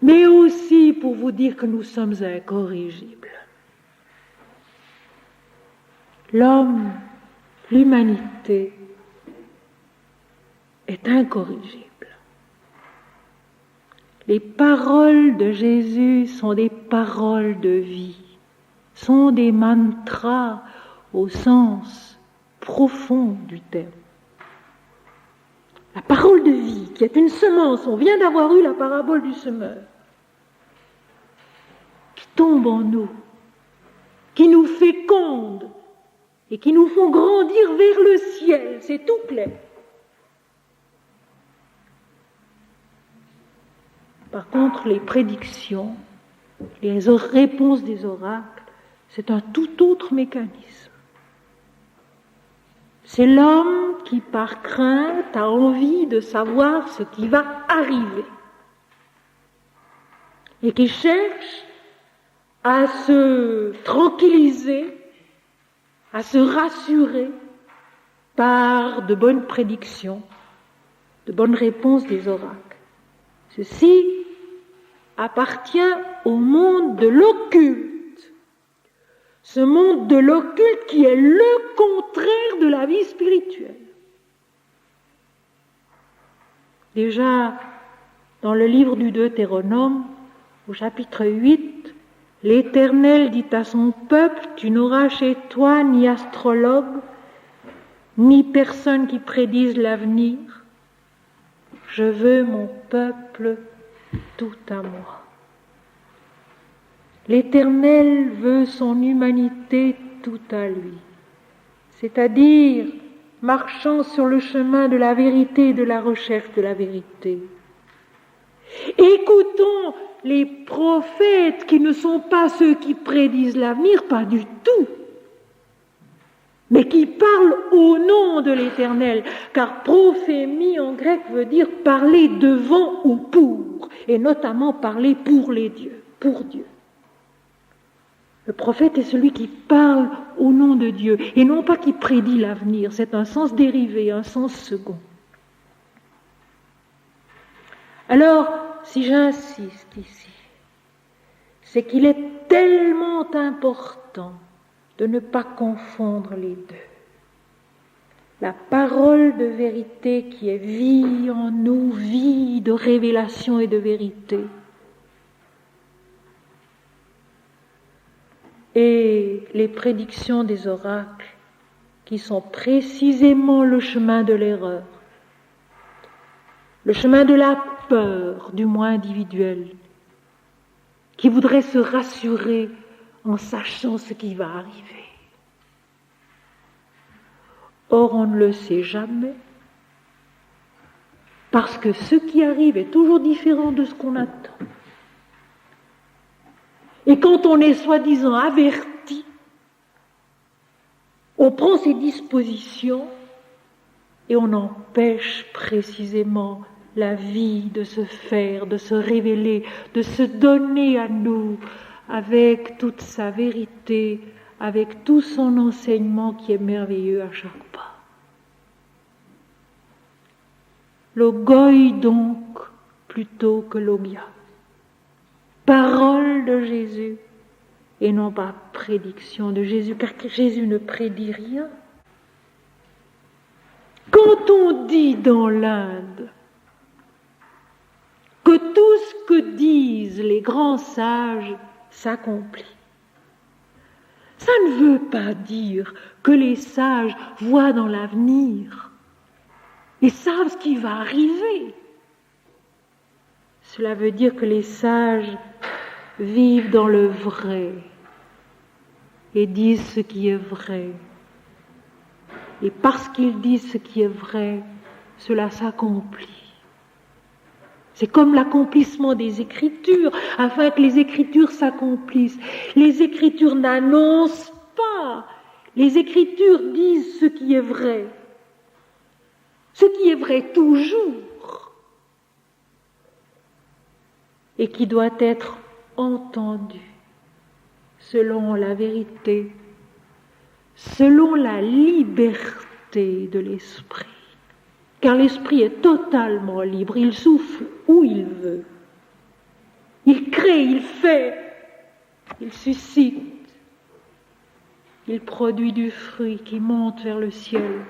mais aussi pour vous dire que nous sommes incorrigibles. L'homme, l'humanité est incorrigible. Les paroles de Jésus sont des paroles de vie, sont des mantras au sens profond du terme. La parole de vie, qui est une semence, on vient d'avoir eu la parabole du semeur, qui tombe en nous, qui nous féconde et qui nous font grandir vers le ciel, c'est tout clair. Par contre, les prédictions, les réponses des oracles, c'est un tout autre mécanisme. C'est l'homme qui, par crainte, a envie de savoir ce qui va arriver et qui cherche à se tranquilliser, à se rassurer par de bonnes prédictions, de bonnes réponses des oracles. Ceci appartient au monde de l'occulte. Ce monde de l'occulte qui est le contraire de la vie spirituelle. Déjà, dans le livre du Deutéronome, au chapitre 8, l'Éternel dit à son peuple, « Tu n'auras chez toi ni astrologue, ni personne qui prédise l'avenir. Je veux mon peuple tout à moi. » L'Éternel veut son humanité tout à lui, c'est-à-dire marchant sur le chemin de la vérité et de la recherche de la vérité. Écoutons les prophètes qui ne sont pas ceux qui prédisent l'avenir, pas du tout, mais qui parlent au nom de l'Éternel, car prophémie en grec veut dire parler devant ou pour, et notamment parler pour les dieux, pour Dieu. Le prophète est celui qui parle au nom de Dieu, et non pas qui prédit l'avenir, c'est un sens dérivé, un sens second. Alors, si j'insiste ici, c'est qu'il est tellement important de ne pas confondre les deux. La parole de vérité qui est vie en nous, vie de révélation et de vérité. Et les prédictions des oracles qui sont précisément le chemin de l'erreur, le chemin de la peur, du moins individuelle, qui voudrait se rassurer en sachant ce qui va arriver. Or, on ne le sait jamais, parce que ce qui arrive est toujours différent de ce qu'on attend. Et quand on est soi-disant averti, on prend ses dispositions et on empêche précisément la vie de se faire, de se révéler, de se donner à nous avec toute sa vérité, avec tout son enseignement qui est merveilleux à chaque pas. Logoi donc plutôt que logia. Parole de Jésus et non pas prédiction de Jésus, car Jésus ne prédit rien. Quand on dit dans l'Inde que tout ce que disent les grands sages s'accomplit, ça ne veut pas dire que les sages voient dans l'avenir et savent ce qui va arriver. Cela veut dire que les sages vivent dans le vrai et disent ce qui est vrai. Et parce qu'ils disent ce qui est vrai, cela s'accomplit. C'est comme l'accomplissement des Écritures, afin que les Écritures s'accomplissent. Les Écritures n'annoncent pas, les Écritures disent ce qui est vrai. Ce qui est vrai toujours, et qui doit être entendu selon la vérité, selon la liberté de l'esprit. Car l'esprit est totalement libre, il souffle où il veut. Il crée, il fait, il suscite, il produit du fruit qui monte vers le ciel,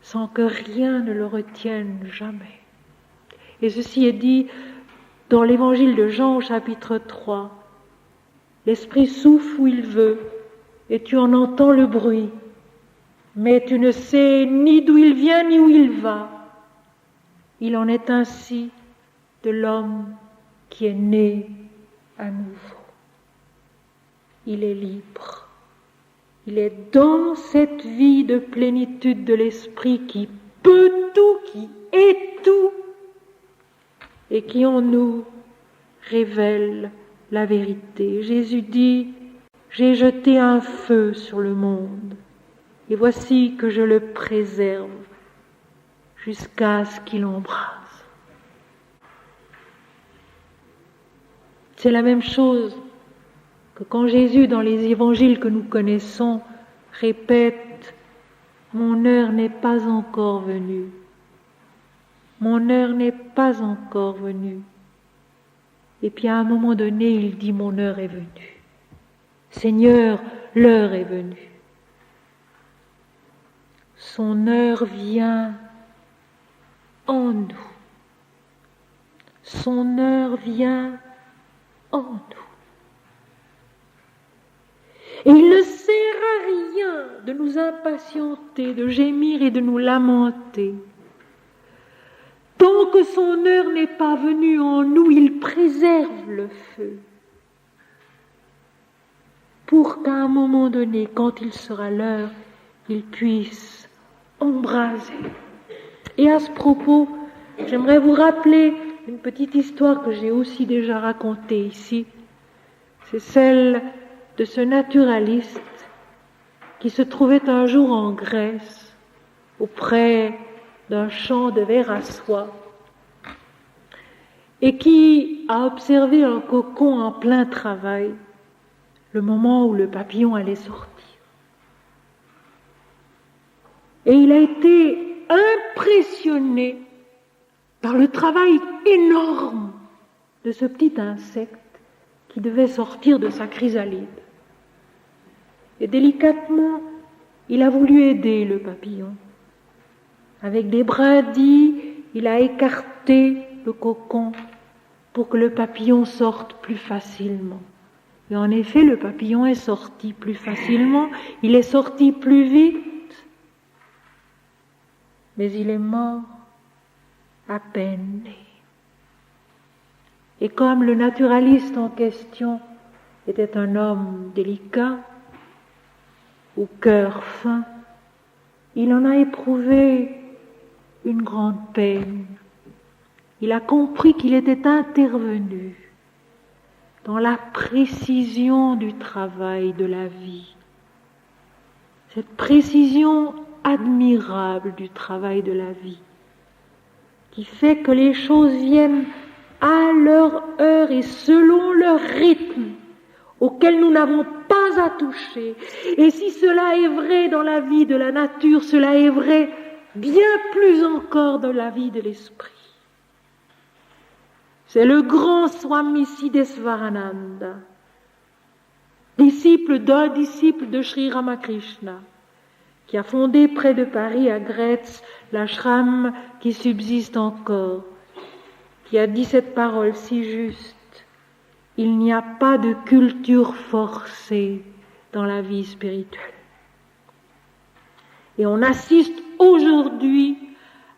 sans que rien ne le retienne jamais. Et ceci est dit dans l'évangile de Jean au chapitre 3. L'esprit souffle où il veut, et tu en entends le bruit, mais tu ne sais ni d'où il vient ni où il va. Il en est ainsi de l'homme qui est né à nouveau. Il est libre. Il est dans cette vie de plénitude de l'esprit qui peut tout, qui est tout, et qui en nous révèle la vérité. Jésus dit, j'ai jeté un feu sur le monde, et voici que je le préserve jusqu'à ce qu'il embrase. C'est la même chose que quand Jésus, dans les évangiles que nous connaissons, répète « Mon heure n'est pas encore venue. Mon heure n'est pas encore venue. » Et puis à un moment donné, il dit « Mon heure est venue. Seigneur, l'heure est venue. » Son heure vient en nous. Son heure vient en nous. Et il ne sert à rien de nous impatienter, de gémir et de nous lamenter. Tant que son heure n'est pas venue en nous, il préserve le feu. Pour qu'à un moment donné, quand il sera l'heure, qu'il puisse embraser. Et à ce propos, j'aimerais vous rappeler une petite histoire que j'ai aussi déjà racontée ici. C'est celle de ce naturaliste qui se trouvait un jour en Grèce, auprès d'un champ de vers à soie, et qui a observé un cocon en plein travail, le moment où le papillon allait sortir. Et il a été impressionné par le travail énorme de ce petit insecte qui devait sortir de sa chrysalide. Et délicatement, il a voulu aider le papillon. Avec des brindilles, il a écarté le cocon pour que le papillon sorte plus facilement. Et en effet, le papillon est sorti plus facilement, il est sorti plus vite, mais il est mort à peine né. Et comme le naturaliste en question était un homme délicat, au cœur fin, il en a éprouvé une grande peine. Il a compris qu'il était intervenu dans la précision du travail de la vie. Cette précision admirable du travail de la vie, qui fait que les choses viennent à leur heure et selon leur rythme, auquel nous n'avons pas à toucher. Et si cela est vrai dans la vie de la nature, cela est vrai bien plus encore dans la vie de l'esprit. C'est le grand Swami Siddhesvarananda, disciple d'un disciple de Sri Ramakrishna, qui a fondé près de Paris, à Gretz, l'ashram qui subsiste encore, qui a dit cette parole si juste: il n'y a pas de culture forcée dans la vie spirituelle. Et on assiste aujourd'hui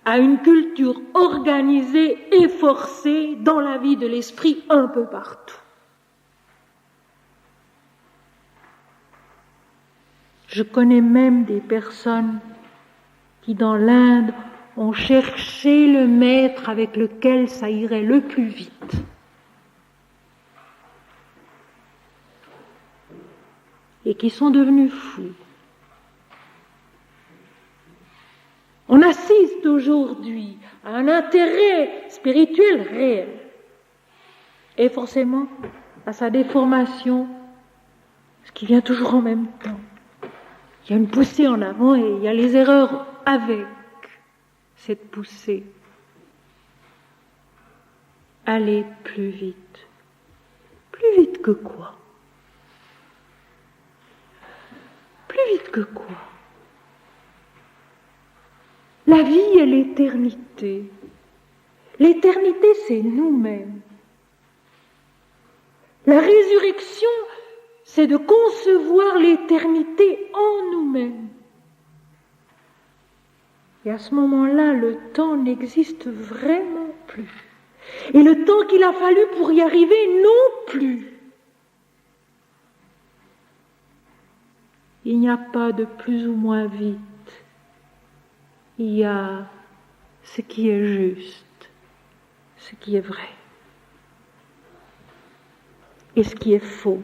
à une culture organisée et forcée dans la vie de l'esprit un peu partout. Je connais même des personnes qui, dans l'Inde, ont cherché le maître avec lequel ça irait le plus vite. Et qui sont devenus fous. On assiste aujourd'hui à un intérêt spirituel réel et forcément à sa déformation, ce qui vient toujours en même temps. Il y a une poussée en avant et il y a les erreurs avec cette poussée. Aller plus vite. Plus vite que quoi? Plus vite que quoi? La vie est l'éternité. L'éternité, c'est nous-mêmes. La résurrection, c'est de concevoir l'éternité en nous-mêmes. Et à ce moment-là, le temps n'existe vraiment plus. Et le temps qu'il a fallu pour y arriver non plus. Il n'y a pas de plus ou moins vite. Il y a ce qui est juste, ce qui est vrai, et ce qui est faux,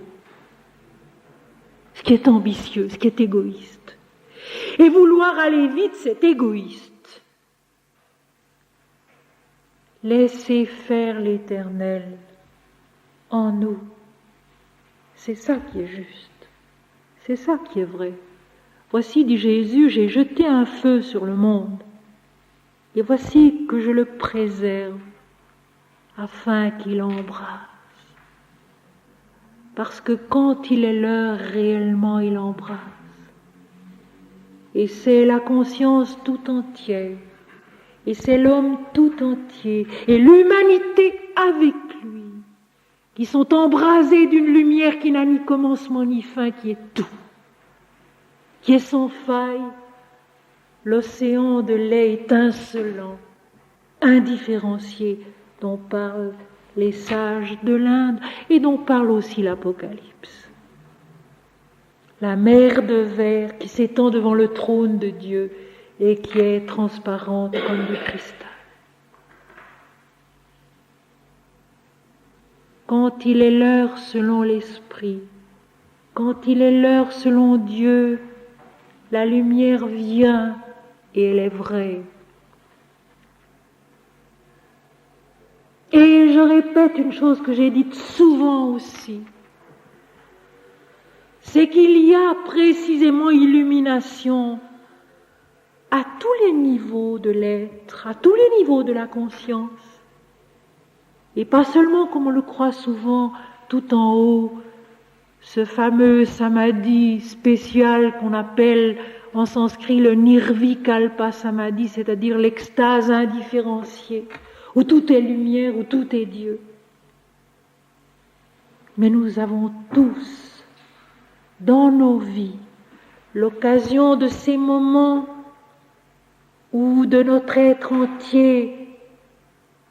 ce qui est ambitieux, ce qui est égoïste. Et vouloir aller vite, c'est égoïste. Laissez faire l'Éternel en nous. C'est ça qui est juste, c'est ça qui est vrai. Voici, dit Jésus, j'ai jeté un feu sur le monde, et voici que je le préserve, afin qu'il embrase. Parce que quand il est l'heure, réellement il embrase. Et c'est la conscience tout entière, et c'est l'homme tout entier, et l'humanité avec lui, qui sont embrasés d'une lumière qui n'a ni commencement ni fin, qui est tout. Qui est sans faille, l'océan de lait étincelant, indifférencié, dont parlent les sages de l'Inde et dont parle aussi l'Apocalypse. la mer de verre qui s'étend devant le trône de Dieu et qui est transparente comme du cristal. Quand il est l'heure selon l'Esprit, quand il est l'heure selon Dieu, la lumière vient et elle est vraie. Et je répète une chose que j'ai dite souvent aussi, c'est qu'il y a précisément illumination à tous les niveaux de l'être, à tous les niveaux de la conscience. Et pas seulement, comme on le croit souvent, tout en haut, ce fameux samadhi spécial qu'on appelle en sanskrit le nirvikalpa samadhi, c'est-à-dire l'extase indifférenciée, où tout est lumière, où tout est Dieu. Mais nous avons tous, dans nos vies, l'occasion de ces moments où de notre être entier,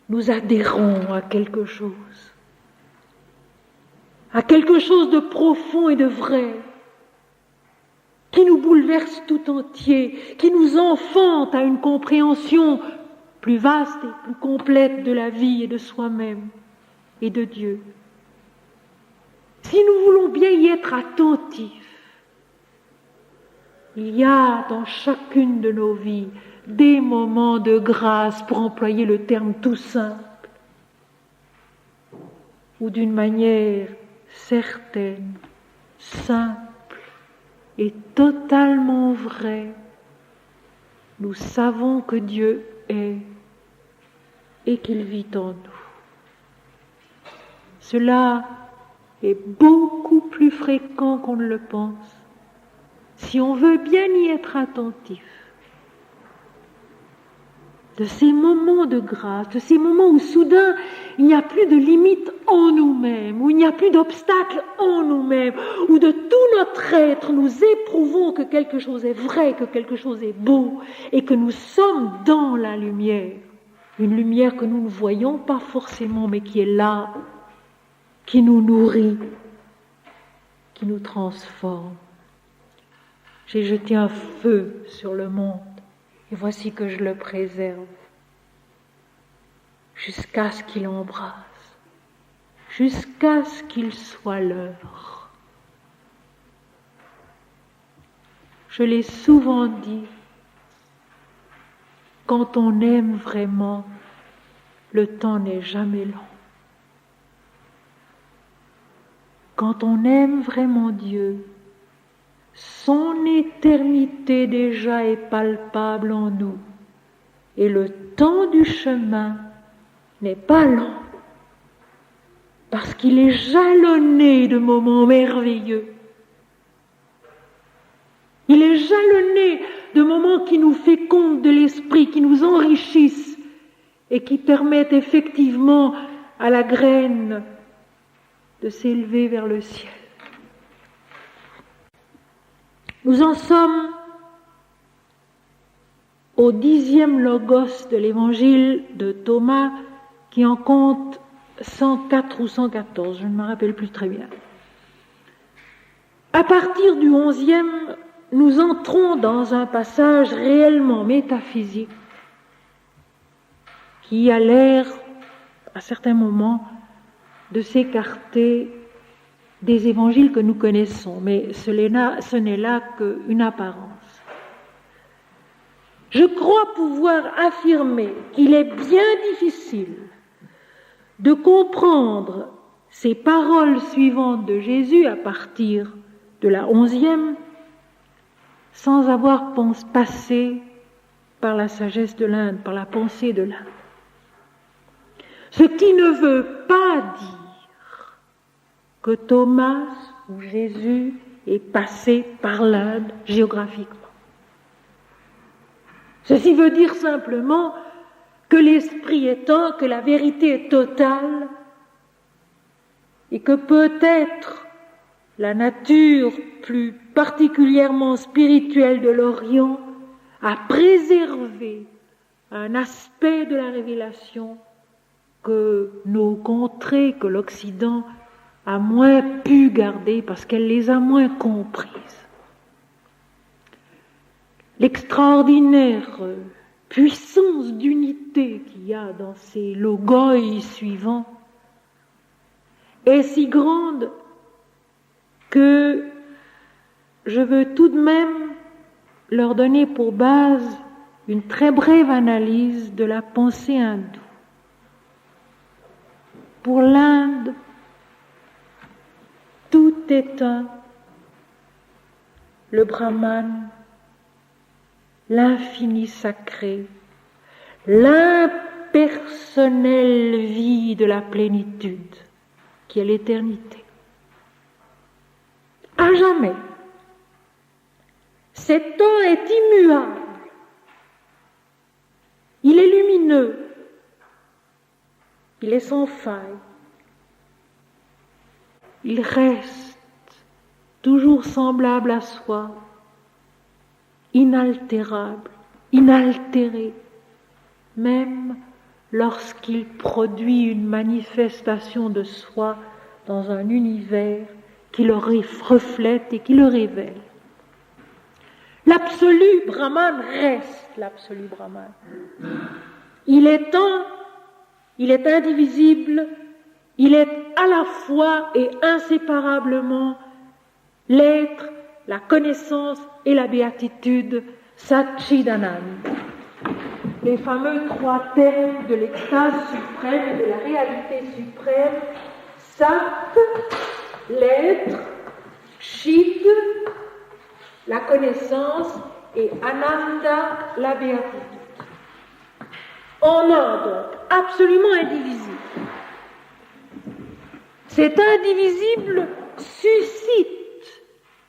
nous adhérons à quelque chose de profond et de vrai, qui nous bouleverse tout entier, qui nous enfante à une compréhension plus vaste et plus complète de la vie et de soi-même et de Dieu. Si nous voulons bien y être attentifs, il y a dans chacune de nos vies des moments de grâce, pour employer le terme tout simple, où d'une manière certaine, simple et totalement vraie, nous savons que Dieu est et qu'il vit en nous. Cela est beaucoup plus fréquent qu'on ne le pense, si on veut bien y être attentif. De ces moments de grâce, de ces moments où soudain il n'y a plus de limite en nous-mêmes, où il n'y a plus d'obstacle en nous-mêmes, où de tout notre être nous éprouvons que quelque chose est vrai, que quelque chose est beau, et que nous sommes dans la lumière. Une lumière que nous ne voyons pas forcément, mais qui est là, qui nous nourrit, qui nous transforme. J'ai jeté un feu sur le monde, et voici que je le préserve, jusqu'à ce qu'il embrase, jusqu'à ce qu'il soit l'heure. Je l'ai souvent dit, quand on aime vraiment, le temps n'est jamais long. Quand on aime vraiment Dieu, son éternité déjà est palpable en nous, et le temps du chemin n'est pas long, parce qu'il est jalonné de moments merveilleux. Il est jalonné de moments qui nous fécondent de l'esprit, qui nous enrichissent et qui permettent effectivement à la graine de s'élever vers le ciel. Nous en sommes au 10e logos de l'évangile de Thomas, qui en compte 104 ou 114, je ne me rappelle plus très bien. À partir du 11e, nous entrons dans un passage réellement métaphysique qui a l'air, à certains moments, de s'écarter des évangiles que nous connaissons, mais ce n'est là qu'une apparence. Je crois pouvoir affirmer qu'il est bien difficile de comprendre ces paroles suivantes de Jésus à partir de la 11e sans avoir passé par la sagesse de l'Inde, par la pensée de l'Inde. Ce qui ne veut pas dire que Thomas ou Jésus est passé par l'Inde géographiquement. Ceci veut dire simplement que l'esprit est un, que la vérité est totale et que peut-être la nature plus particulièrement spirituelle de l'Orient a préservé un aspect de la révélation que nos contrées, que l'Occident a moins pu garder parce qu'elle les a moins comprises. L'extraordinaire puissance d'unité qu'il y a dans ces logoi suivants est si grande que je veux tout de même leur donner pour base une très brève analyse de la pensée hindoue. Pour l'Inde, tout est un, le Brahman, l'infini sacré, l'impersonnelle vie de la plénitude, qui est l'éternité. À jamais. Cet un est immuable. Il est lumineux. Il est sans faille. Il reste toujours semblable à soi, inaltérable, inaltéré, même lorsqu'il produit une manifestation de soi dans un univers qui le reflète et qui le révèle. L'absolu Brahman reste l'absolu Brahman. Il est un, il est indivisible, il est à la fois et inséparablement l'être, la connaissance et la béatitude, Satchidananda. Les fameux trois termes de l'extase suprême et de la réalité suprême, Sat, l'être, Chid, la connaissance, et Ananda, la béatitude. En un, donc, absolument indivisible. Cet indivisible suscite,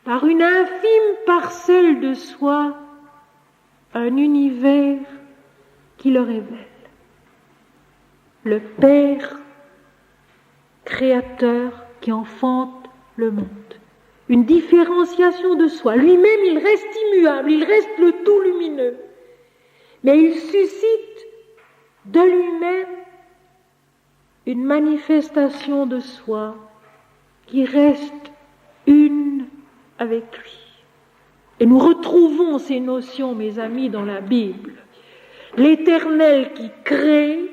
par une infime parcelle de soi, un univers qui le révèle. Le Père créateur qui enfante le monde. Une différenciation de soi. Lui-même, il reste immuable, il reste le tout lumineux. Mais il suscite de lui-même une manifestation de soi qui reste une avec lui. Et nous retrouvons ces notions, mes amis, dans la Bible. L'Éternel qui crée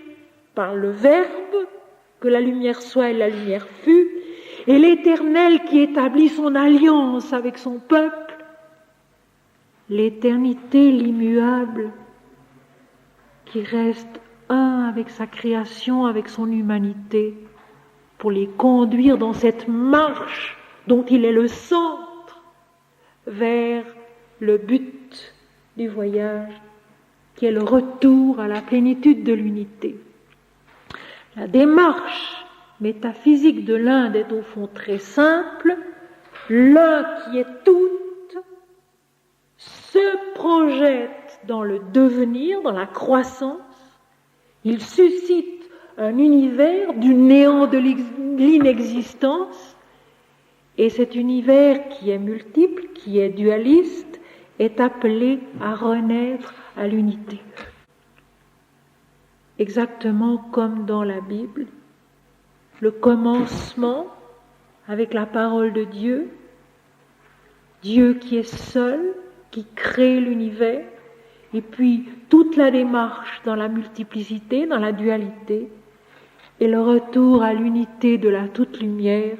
par le Verbe, que la lumière soit et la lumière fut, et l'Éternel qui établit son alliance avec son peuple, l'éternité, l'immuable, qui reste un avec sa création, avec son humanité, pour les conduire dans cette marche dont il est le centre, vers le but du voyage, qui est le retour à la plénitude de l'unité. La démarche métaphysique de l'Inde est au fond très simple. L'un qui est tout se projette dans le devenir, dans la croissance. Il suscite un univers du néant de l'inexistence. Et cet univers qui est multiple, qui est dualiste, est appelé à renaître à l'unité. Exactement comme dans la Bible, le commencement avec la parole de Dieu, Dieu qui est seul, qui crée l'univers, et puis toute la démarche dans la multiplicité, dans la dualité, et le retour à l'unité de la toute lumière,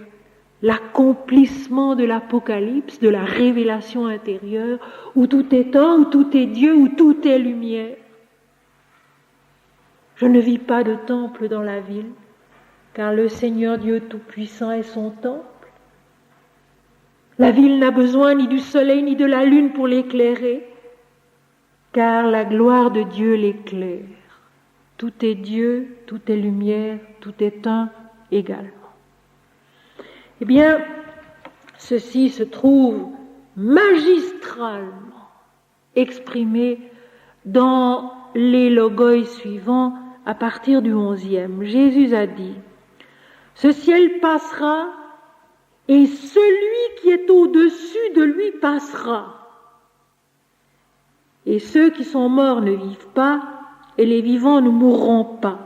l'accomplissement de l'Apocalypse, de la révélation intérieure, où tout est un, où tout est Dieu, où tout est lumière. Je ne vis pas de temple dans la ville, car le Seigneur Dieu Tout-Puissant est son temple. La ville n'a besoin ni du soleil ni de la lune pour l'éclairer, car la gloire de Dieu l'éclaire. Tout est Dieu, tout est lumière, tout est un également. Eh bien, ceci se trouve magistralement exprimé dans les logoi suivants à partir du 11e. Jésus a dit « Ce ciel passera et celui qui est au-dessus de lui passera. Et ceux qui sont morts ne vivent pas et les vivants ne mourront pas.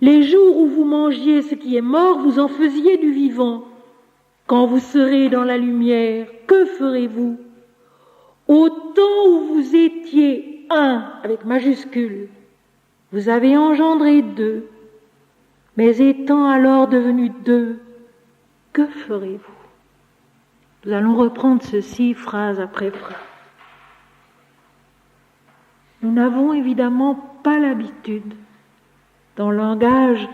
Les jours où vous mangiez ce qui est mort, vous en faisiez du vivant. Quand vous serez dans la lumière, que ferez-vous? Au temps où vous étiez un, avec majuscule, vous avez engendré deux, mais étant alors devenus deux, que ferez-vous? Nous allons reprendre ceci phrase après phrase. Nous n'avons évidemment pas l'habitude, dans le langage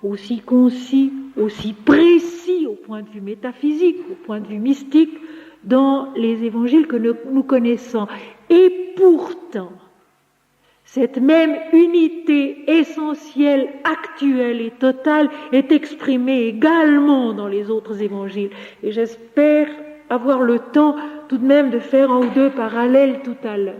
aussi concis, aussi précis au point de vue métaphysique, au point de vue mystique, dans les évangiles que nous connaissons. Et pourtant, cette même unité essentielle, actuelle et totale est exprimée également dans les autres évangiles. Et j'espère avoir le temps tout de même de faire un ou deux parallèles tout à l'heure.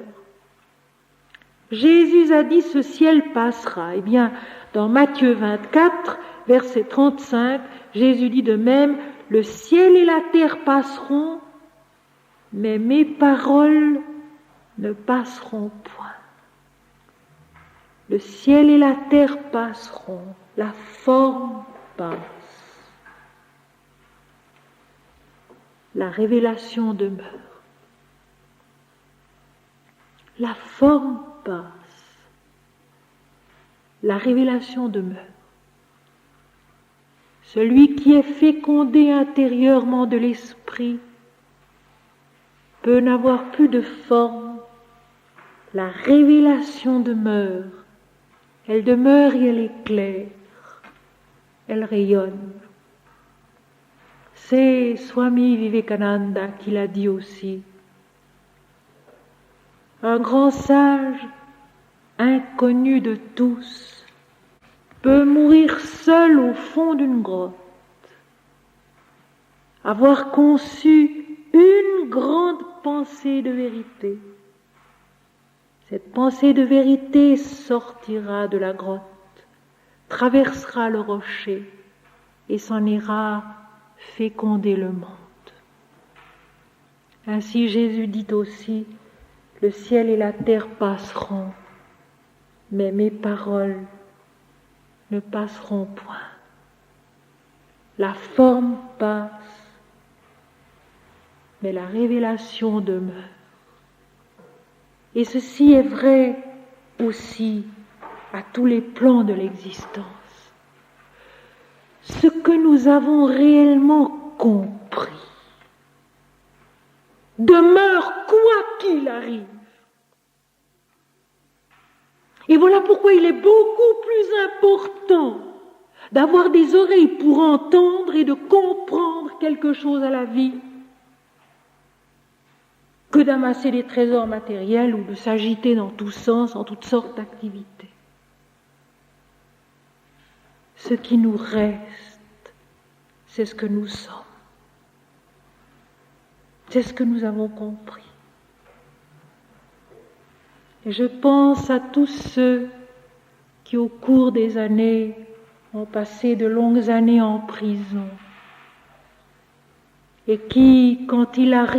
Jésus a dit « ce ciel passera ». Eh bien, dans Matthieu 24, verset 35, Jésus dit de même « le ciel et la terre passeront, mais mes paroles ne passeront point ». Le ciel et la terre passeront, la forme passe. La révélation demeure. La forme passe. La révélation demeure. Celui qui est fécondé intérieurement de l'esprit peut n'avoir plus de forme. La révélation demeure. Elle demeure et elle éclaire. Elle rayonne. C'est Swami Vivekananda qui l'a dit aussi. Un grand sage, inconnu de tous, peut mourir seul au fond d'une grotte, avoir conçu une grande pensée de vérité. Cette pensée de vérité sortira de la grotte, traversera le rocher et s'en ira féconder le monde. Ainsi Jésus dit aussi, le ciel et la terre passeront, mais mes paroles ne passeront point. La forme passe, mais la révélation demeure. Et ceci est vrai aussi à tous les plans de l'existence. Ce que nous avons réellement compris demeure quoi qu'il arrive. Et voilà pourquoi il est beaucoup plus important d'avoir des oreilles pour entendre et de comprendre quelque chose à la vie que d'amasser des trésors matériels ou de s'agiter dans tous sens, en toutes sortes d'activités. Ce qui nous reste, c'est ce que nous sommes. C'est ce que nous avons compris. Et je pense à tous ceux qui, au cours des années, ont passé de longues années en prison et qui, quand il leur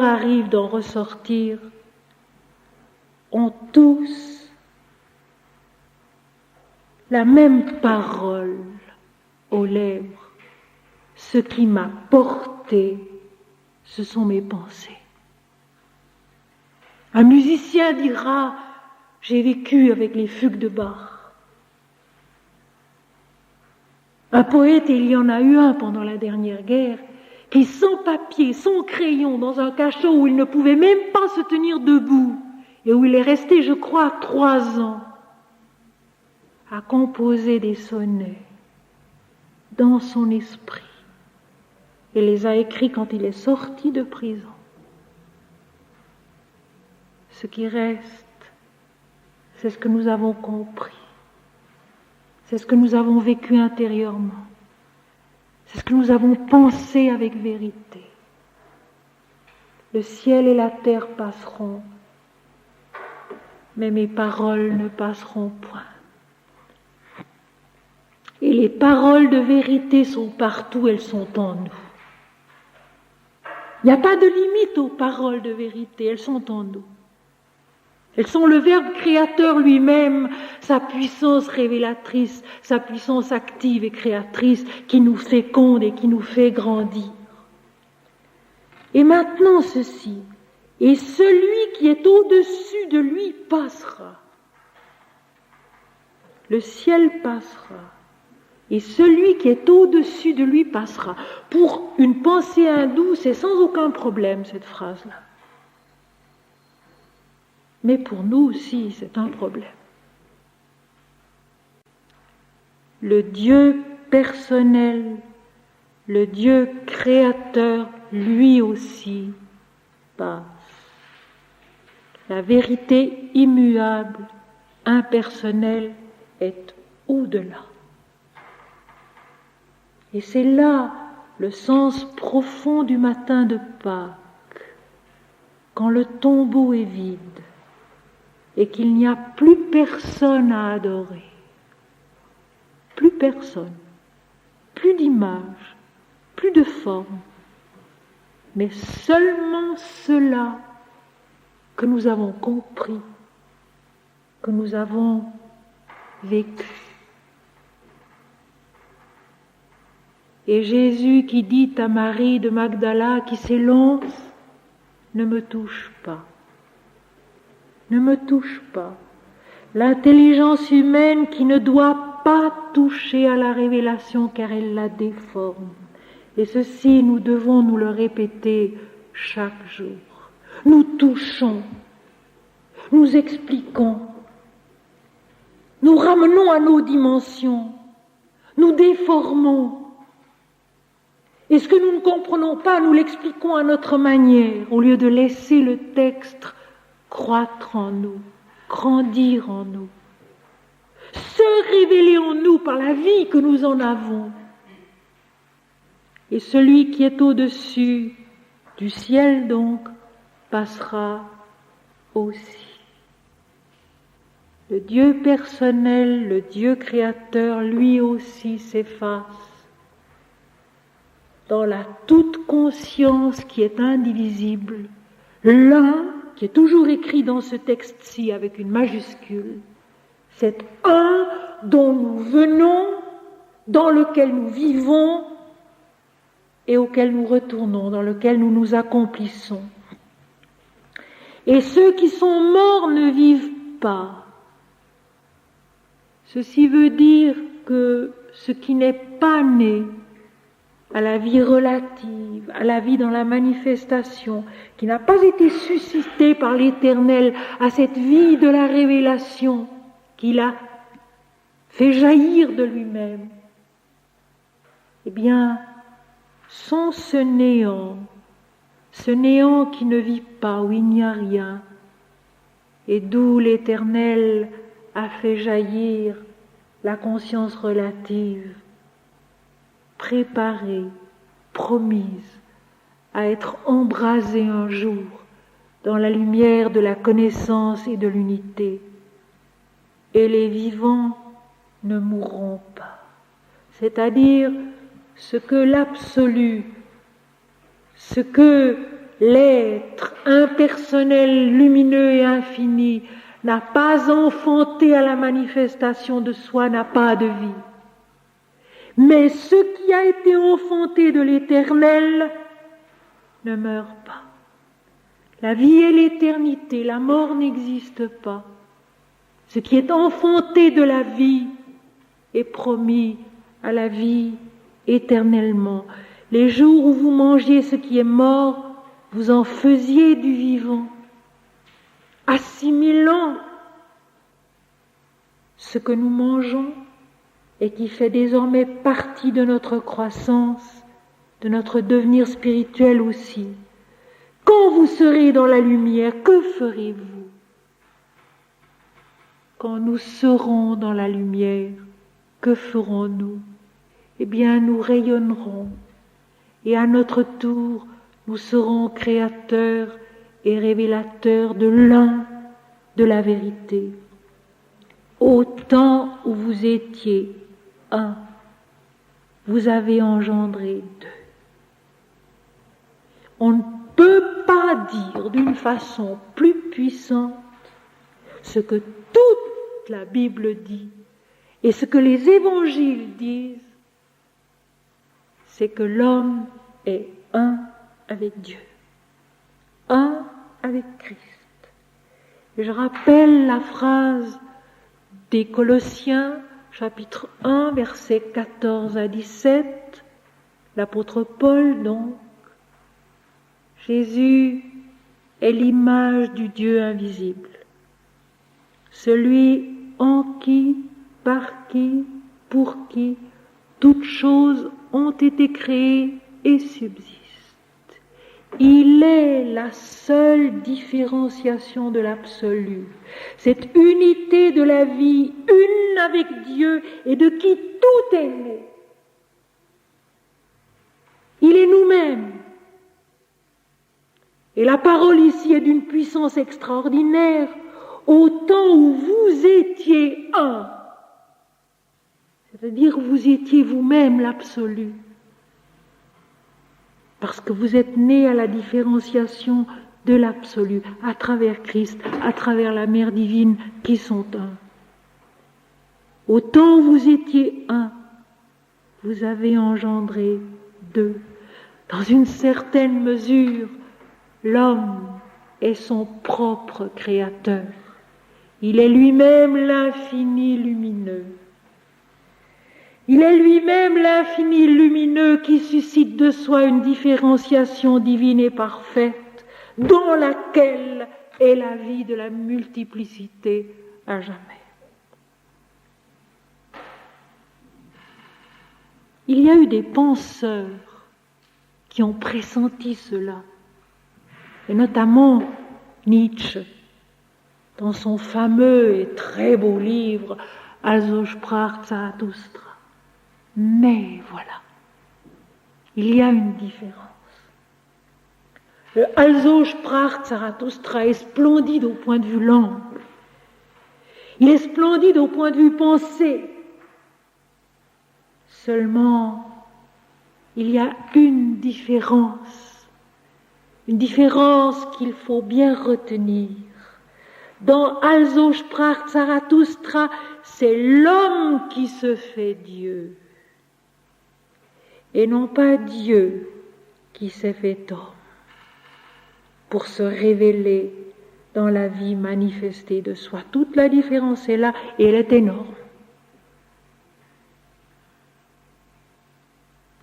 arrive d'en ressortir, ont tous la même parole aux lèvres. Ce qui m'a porté, ce sont mes pensées. Un musicien dira, j'ai vécu avec les fugues de Bach. Un poète, et il y en a eu un pendant la dernière guerre, qui sans papier, sans crayon, dans un cachot où il ne pouvait même pas se tenir debout, et où il est resté, je crois, 3 ans, à composer des sonnets dans son esprit, et les a écrits quand il est sorti de prison. Ce qui reste, c'est ce que nous avons compris. C'est ce que nous avons vécu intérieurement. C'est ce que nous avons pensé avec vérité. Le ciel et la terre passeront, mais mes paroles ne passeront point. Et les paroles de vérité sont partout, elles sont en nous. Il n'y a pas de limite aux paroles de vérité, elles sont en nous. Elles sont le Verbe créateur lui-même, sa puissance révélatrice, sa puissance active et créatrice qui nous féconde et qui nous fait grandir. Et maintenant ceci, et celui qui est au-dessus de lui passera. Le ciel passera, et celui qui est au-dessus de lui passera. Pour une pensée hindoue, c'est sans aucun problème cette phrase-là. Mais pour nous aussi, c'est un problème. Le Dieu personnel, le Dieu créateur, lui aussi passe. La vérité immuable, impersonnelle, est au-delà. Et c'est là le sens profond du matin de Pâques, quand le tombeau est vide et qu'il n'y a plus personne à adorer. Plus personne, plus d'image, plus de forme, mais seulement cela que nous avons compris, que nous avons vécu. Et Jésus qui dit à Marie de Magdala qui s'élance, ne me touche pas. Ne me touche pas. L'intelligence humaine qui ne doit pas toucher à la révélation car elle la déforme. Et ceci, nous devons nous le répéter chaque jour. Nous touchons, nous expliquons, nous ramenons à nos dimensions, nous déformons. Et ce que nous ne comprenons pas, nous l'expliquons à notre manière, au lieu de laisser le texte croître en nous, grandir en nous, se révéler en nous par la vie que nous en avons. Et celui qui est au-dessus du ciel, donc, passera aussi. Le Dieu personnel, le Dieu créateur, lui aussi s'efface dans la toute conscience qui est indivisible. L'un, qui est toujours écrit dans ce texte-ci avec une majuscule, c'est un dont nous venons, dans lequel nous vivons et auquel nous retournons, dans lequel nous nous accomplissons. Et ceux qui sont morts ne vivent pas. Ceci veut dire que ce qui n'est pas né à la vie relative, à la vie dans la manifestation, qui n'a pas été suscité par l'Éternel à cette vie de la révélation qu'il a fait jaillir de lui-même, eh bien, sont ce néant qui ne vit pas, où il n'y a rien, et d'où l'Éternel a fait jaillir la conscience relative, préparée, promise à être embrasée un jour dans la lumière de la connaissance et de l'unité. Et les vivants ne mourront pas. C'est-à-dire ce que l'absolu, ce que l'être impersonnel, lumineux et infini n'a pas enfanté à la manifestation de soi n'a pas de vie. Mais ce qui a été enfanté de l'Éternel ne meurt pas. La vie est l'éternité, la mort n'existe pas. Ce qui est enfanté de la vie est promis à la vie éternellement. Les jours où vous mangiez ce qui est mort, vous en faisiez du vivant, assimilant ce que nous mangeons et qui fait désormais partie de notre croissance, de notre devenir spirituel aussi. Quand vous serez dans la lumière, que ferez-vous? Quand nous serons dans la lumière, que ferons-nous? Eh bien, nous rayonnerons et à notre tour, nous serons créateurs et révélateurs de l'un, de la vérité. Au temps où vous étiez un, vous avez engendré deux. On ne peut pas dire d'une façon plus puissante ce que toute la Bible dit et ce que les évangiles disent, c'est que l'homme est un avec Dieu, un avec Christ. Et je rappelle la phrase des Colossiens, chapitre 1, versets 14 à 17, l'apôtre Paul donc. Jésus est l'image du Dieu invisible, celui en qui, par qui, pour qui, toutes choses ont été créées et subsistent. Il est la seule différenciation de l'absolu, cette unité de la vie, une avec Dieu et de qui tout est né. Il est nous-mêmes. Et la parole ici est d'une puissance extraordinaire, au temps où vous étiez un. C'est-à-dire vous étiez vous-même l'absolu. Parce que vous êtes nés à la différenciation de l'absolu, à travers Christ, à travers la Mère divine qui sont un. Au temps où vous étiez un, vous avez engendré deux. Dans une certaine mesure, l'homme est son propre créateur. Il est lui-même l'infini lumineux. Il est lui-même l'infini lumineux qui suscite de soi une différenciation divine et parfaite, dans laquelle est la vie de la multiplicité à jamais. Il y a eu des penseurs qui ont pressenti cela, et notamment Nietzsche, dans son fameux et très beau livre « Also sprach Zarathustra ». Mais voilà, il y a une différence. Le Also sprach Zarathustra est splendide au point de vue langue. Il est splendide au point de vue pensée. Seulement, il y a une différence qu'il faut bien retenir. Dans Also sprach Zarathustra, c'est l'homme qui se fait Dieu. Et non pas Dieu qui s'est fait homme pour se révéler dans la vie manifestée de soi. Toute la différence est là et elle est énorme.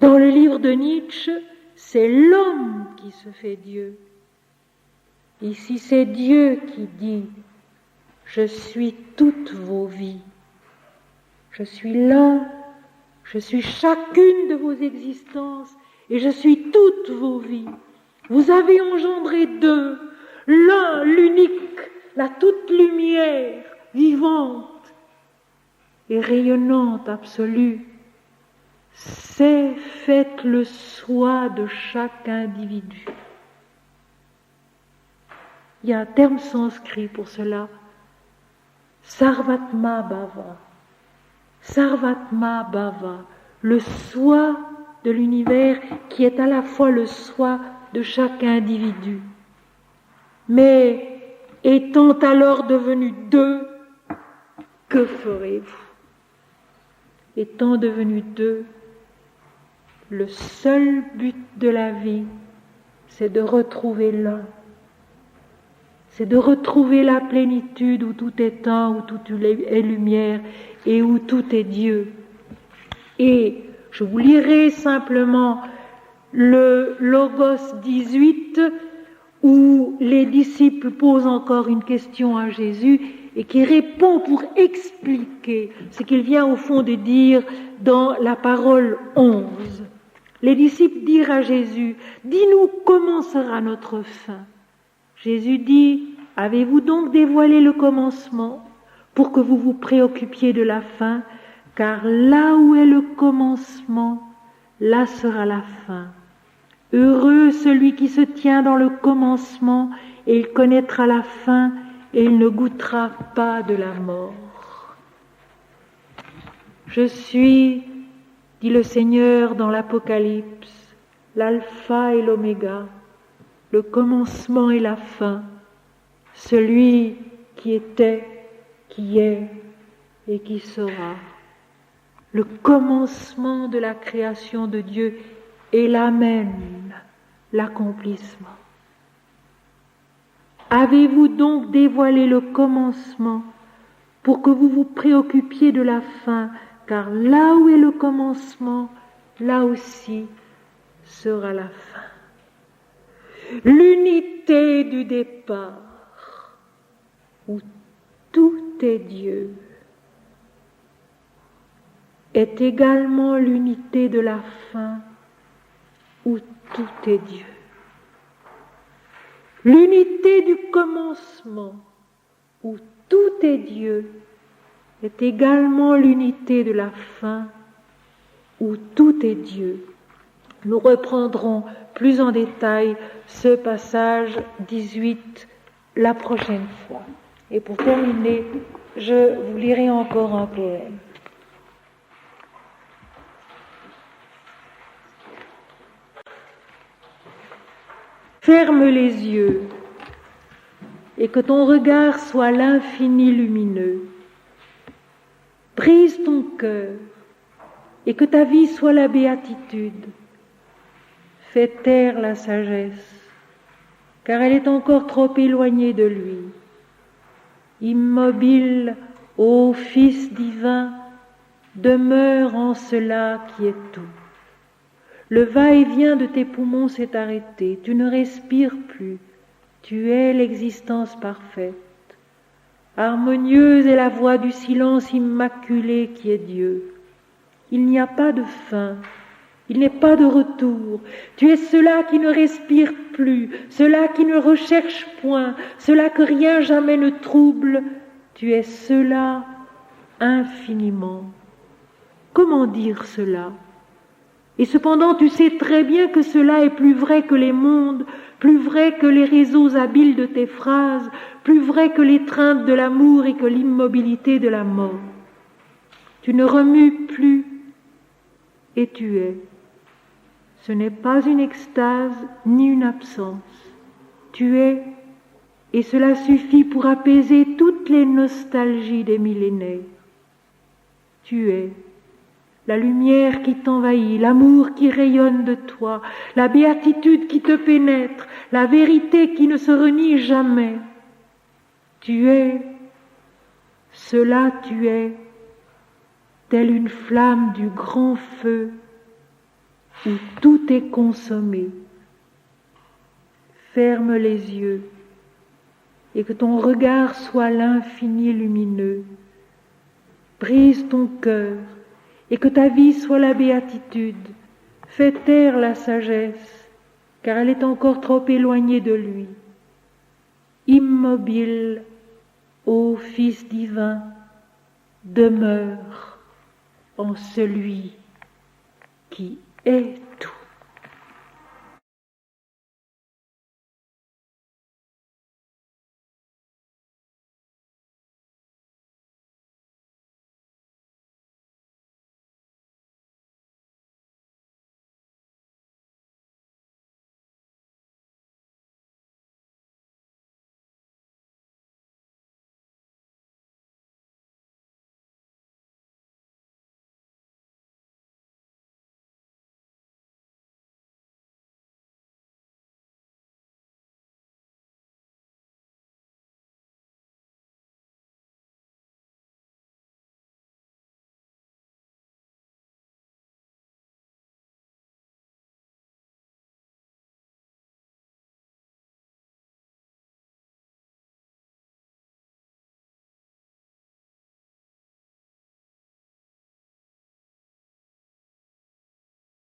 Dans le livre de Nietzsche, c'est l'homme qui se fait Dieu. Ici, c'est Dieu qui dit « Je suis toutes vos vies. Je suis l'un. Je suis chacune de vos existences et je suis toutes vos vies. Vous avez engendré deux, l'un, l'unique, la toute lumière, vivante et rayonnante, absolue. C'est faites le soi de chaque individu. » Il y a un terme sanskrit pour cela. Sarvatma bhava. Sarvatma bhava, le soi de l'univers qui est à la fois le soi de chaque individu. Mais étant alors devenus deux, que ferez-vous? Étant devenus deux, le seul but de la vie, c'est de retrouver l'un. C'est de retrouver la plénitude où tout est un, où tout est lumière et où tout est Dieu. Et je vous lirai simplement le Logos 18 où les disciples posent encore une question à Jésus et qui répond pour expliquer ce qu'il vient au fond de dire dans la parole 11. Les disciples dirent à Jésus, « Dis-nous comment sera notre fin ?» Jésus dit, « Avez-vous donc dévoilé le commencement pour que vous vous préoccupiez de la fin, car là où est le commencement, là sera la fin. Heureux celui qui se tient dans le commencement, et il connaîtra la fin, et il ne goûtera pas de la mort. Je suis, dit le Seigneur dans l'Apocalypse, l'alpha et l'oméga, le commencement et la fin, celui qui était, qui est et qui sera. Le commencement de la création de Dieu et l'amen, l'accomplissement. Avez-vous donc dévoilé le commencement pour que vous vous préoccupiez de la fin, car là où est le commencement, là aussi sera la fin. L'unité du départ, où tout est Dieu, est également l'unité de la fin, où tout est Dieu. L'unité du commencement, où tout est Dieu, est également l'unité de la fin, où tout est Dieu. Nous reprendrons plus en détail ce passage 18 la prochaine fois. Et pour terminer, je vous lirai encore un poème. Ferme les yeux et que ton regard soit l'infini lumineux. Brise ton cœur et que ta vie soit la béatitude. Fais taire la sagesse, car elle est encore trop éloignée de lui. Immobile, ô Fils divin, demeure en cela qui est tout. Le va-et-vient de tes poumons s'est arrêté, tu ne respires plus, tu es l'existence parfaite. Harmonieuse est la voix du silence immaculé qui est Dieu. Il n'y a pas de fin, il n'est pas de retour. Tu es cela qui ne respire plus, cela qui ne recherche point, cela que rien jamais ne trouble. Tu es cela infiniment. Comment dire cela ? Et cependant, tu sais très bien que cela est plus vrai que les mondes, plus vrai que les réseaux habiles de tes phrases, plus vrai que l'étreinte de l'amour et que l'immobilité de la mort. Tu ne remues plus et tu es. Ce n'est pas une extase ni une absence. Tu es, et cela suffit pour apaiser toutes les nostalgies des millénaires. Tu es. La lumière qui t'envahit, l'amour qui rayonne de toi, la béatitude qui te pénètre, la vérité qui ne se renie jamais. Tu es, cela tu es, telle une flamme du grand feu où tout est consommé. Ferme les yeux et que ton regard soit l'infini lumineux. Brise ton cœur et que ta vie soit la béatitude. Fais taire la sagesse, car elle est encore trop éloignée de lui. Immobile, ô Fils divin, demeure en celui qui est tout.